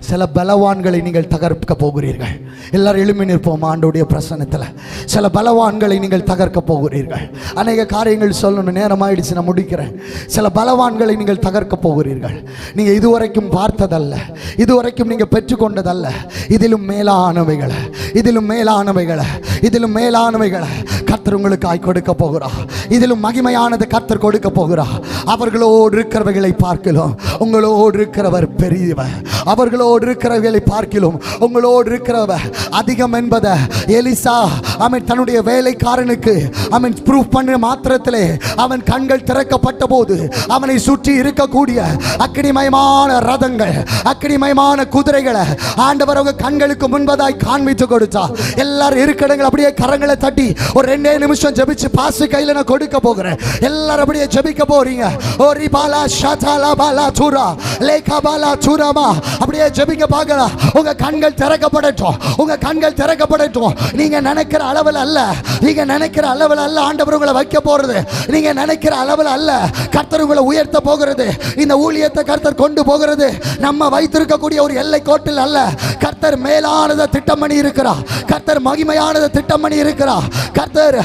சில பலவான்களை நீங்கள் தகர்க்க போகிறீர்கள். எல்லாரும் எழும்பி நிற்போம் ஆண்டவருடைய பிரசன்னத்தில். சில பலவான்களை நீங்கள் தகர்க்க போகிறீர்கள். அநேக காரியங்கள் சொல்லணும், நேரம் ஆயிடுச்சு, நான் முடிக்கிறேன். சில பலவான்களை நீங்கள் தகர்க்க போகிறீர்கள். நீங்க இதுவரைக்கும் பார்த்ததல்ல, இதுவரைக்கும் நீங்க பெற்றுக்கொண்டதல்ல, இதிலும் மேலானவைகளை, இதிலும் மேலானவைகளை, இதிலும் மேலானவைகளை கர்த்தர் உங்களுக்கு கொடுக்க போகிறார். இதிலும் மகிமையானது கர்த்தர் கொடுக்க போகிறார். அவர்களோடு இருக்கிறவர்களை பார்க்கலாம் உங்களோடு இருக்கிறவர் பெரியவர். அவர்களோடு இருக்கிறவர்களை பார்க்கலாம் உங்களோடு இருக்கிறவர் அதிகம் என்பதை எலிசா அவன் தன்னுடைய வேலைக்காரனுக்கு அவன் ப்ரூவ் பண்ண மாத்திரத்திலே அவன் கண்கள் திறக்கப்பட்ட போது அவனை சுற்றி இருக்கக்கூடிய அக்கினிமயமான ரதங்கள், அக்கினிமயமான குதிரைகளை ஆண்டவர் அவங்க கண்களுக்கு முன்பதாய் காண்பித்து கொடுத்தார். எல்லாரும் இருக்கடங்கள் அப்படியே கரங்களை தட்டி ஒரு 2 நிமிஷம் ஜெபிச்சு பாசு கையில நான் கொடுக்க போகிறேன். எல்லாரும் அப்படியே ஜெபிக்க போறீங்க. ஓரி பாலா ஷாதாலா பாலா சூரா லேகா பாலா சூராமா அப்படியே ஜெபிக்க பார்க்கலாம். உங்க கண்கள் திறக்கப்படட்டும், உங்க கண்கள் திறக்கப்படட்டும். நீங்க நினைக்கிற அளவில் அல்ல, நீங்க நினைக்கிற அளவில் அல்ல ஆண்டவர் உங்களை வைக்க போறது. நீங்க நினைக்கிற அளவில் அல்ல கர்த்தர் உங்களை உயர்த்த போகிறது. இந்த ஊழியத்தை கர்த்தர் கொண்டு போகிறது நம்ம வைத்திருக்கக்கூடிய ஒரு எல்லை கோட்டில் அல்ல. கர்த்தர் மேலானதை திட்டம் பண்ணி இருக்கிறார். கர்த்தர் மகிமையானதை திட்டம் பண்ணி இருக்கிறார். கர்த்தர்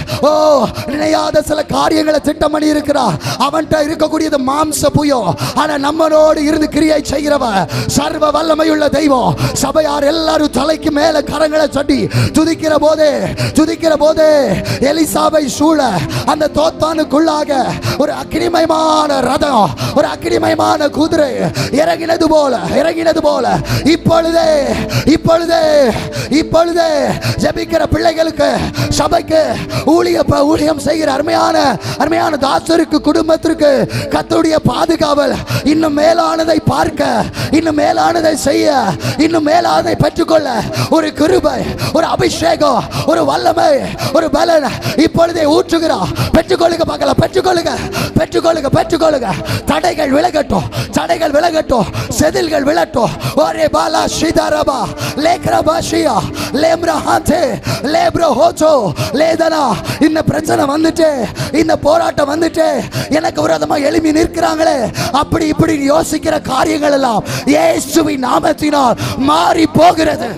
நினையாத சில காரியங்களை திட்டம் பண்ணி இருக்கிறார். அவன்கிட்ட இருக்கக்கூடியது மாம்ச புயம், ஆனா நம்மளோடு இருந்து கிரியை செய்கிறவர் சர்வ வல்லமையுள்ள தெய்வம். சபையார் எல்லாரும் தலைக்கு மேல கரங்களை தட்டி துதிக்கிற போதே எலிசாவை சூழ அந்த தோத்தானுக்குள்ளாக ஒரு அக்கினிமயமான ரதம், ஒரு அக்கினிமயமான குதிரை இறங்கினது போல இப்பொழுதே ஜெபிக்கிற பிள்ளைகளுக்கு, சபைக்கு, ஊழியம் செய்கிற அருமையான தாசருக்கு, குடும்பத்திற்கு கர்த்தருடைய பாதுகாவல் இன்னும் மேலானதை பார்க்க, இன்னும் மேலானதை செய்ய, இன்னும் மேலானதை பெற்றுக்கொள்ள ஒரு கிருபை, ஒரு அபிஷேகம், ஒரு வல்லமை, ஒரு பலன் இப்பொழுதே ஊற்றுகிறார். பெற்றுக்கொள்ளுங்க பார்க்கலாம். பெற்றுக்கொள்ளுங்க. தடைகள் விலகட்டும், செதில்கள் விலகட்டும். ஒரே பாலா ஸ்ரீதாரபா லேக்ரபாஷியா லேம்ரஹாதே லேப்ரோஹோச்சோ லேதனா. இந்த பிரச்சனை வந்துட்டு, இந்த போராட்டம் வந்துட்டு எனக்கு விரோதமா எழுப்பி நிற்கிறாங்களே, அப்படி இப்படி யோசிக்கிற காரியங்கள் எல்லாம் இயேசுவின் நாமத்தினால் மாறி போகிறது.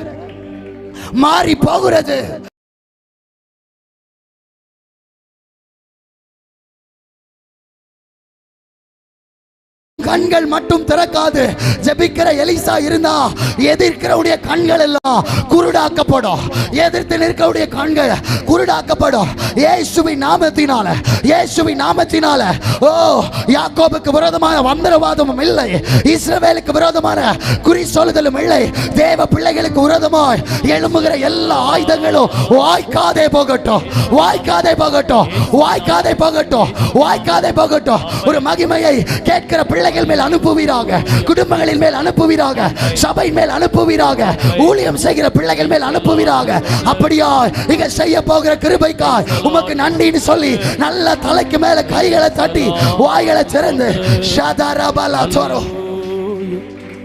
கண்கள் மட்டும் திறக்காது. ஜெபிக்கிற எலிசா இருந்தா எதிர்க்கிறவுடைய கண்கள் எல்லாம் குருடாக்கப்படும். எதிர்த்து நிற்கவுடைய கண்கள் குருடாக்கப்படும். இயேசுவின் நாமத்தினால யாக்கோபுக்கு விரோதமான மந்திரவாதமும் இல்லை, இஸ்ரவேலுக்கு விரோதமான குறி சொல்லுதலும் இல்லை. தேவ பிள்ளைகளுக்கு விரோதமாய் எழும்புகிற எல்லா ஆயுதங்களும் வாய்க்காதே போகட்டும். ஒரு மகிமையை கேட்கிற பிள்ளைகள் மேல் அனுப்புவீராக, குடும்பங்களின் மேல் அனுப்புவீராக, சபை மேல் அனுப்புவீராக, ஊழியம் செய்கிற பிள்ளைகள் மேல் அனுப்புவீராக. அப்படியா நீங்க செய்ய போகிற கிருபைக்காய் உமக்கு நன்றின்னு சொல்லி நல்ல தலைக்கு மேல கைகளை தட்டி வாய்களை திறந்து ஷதரபலா தோரோ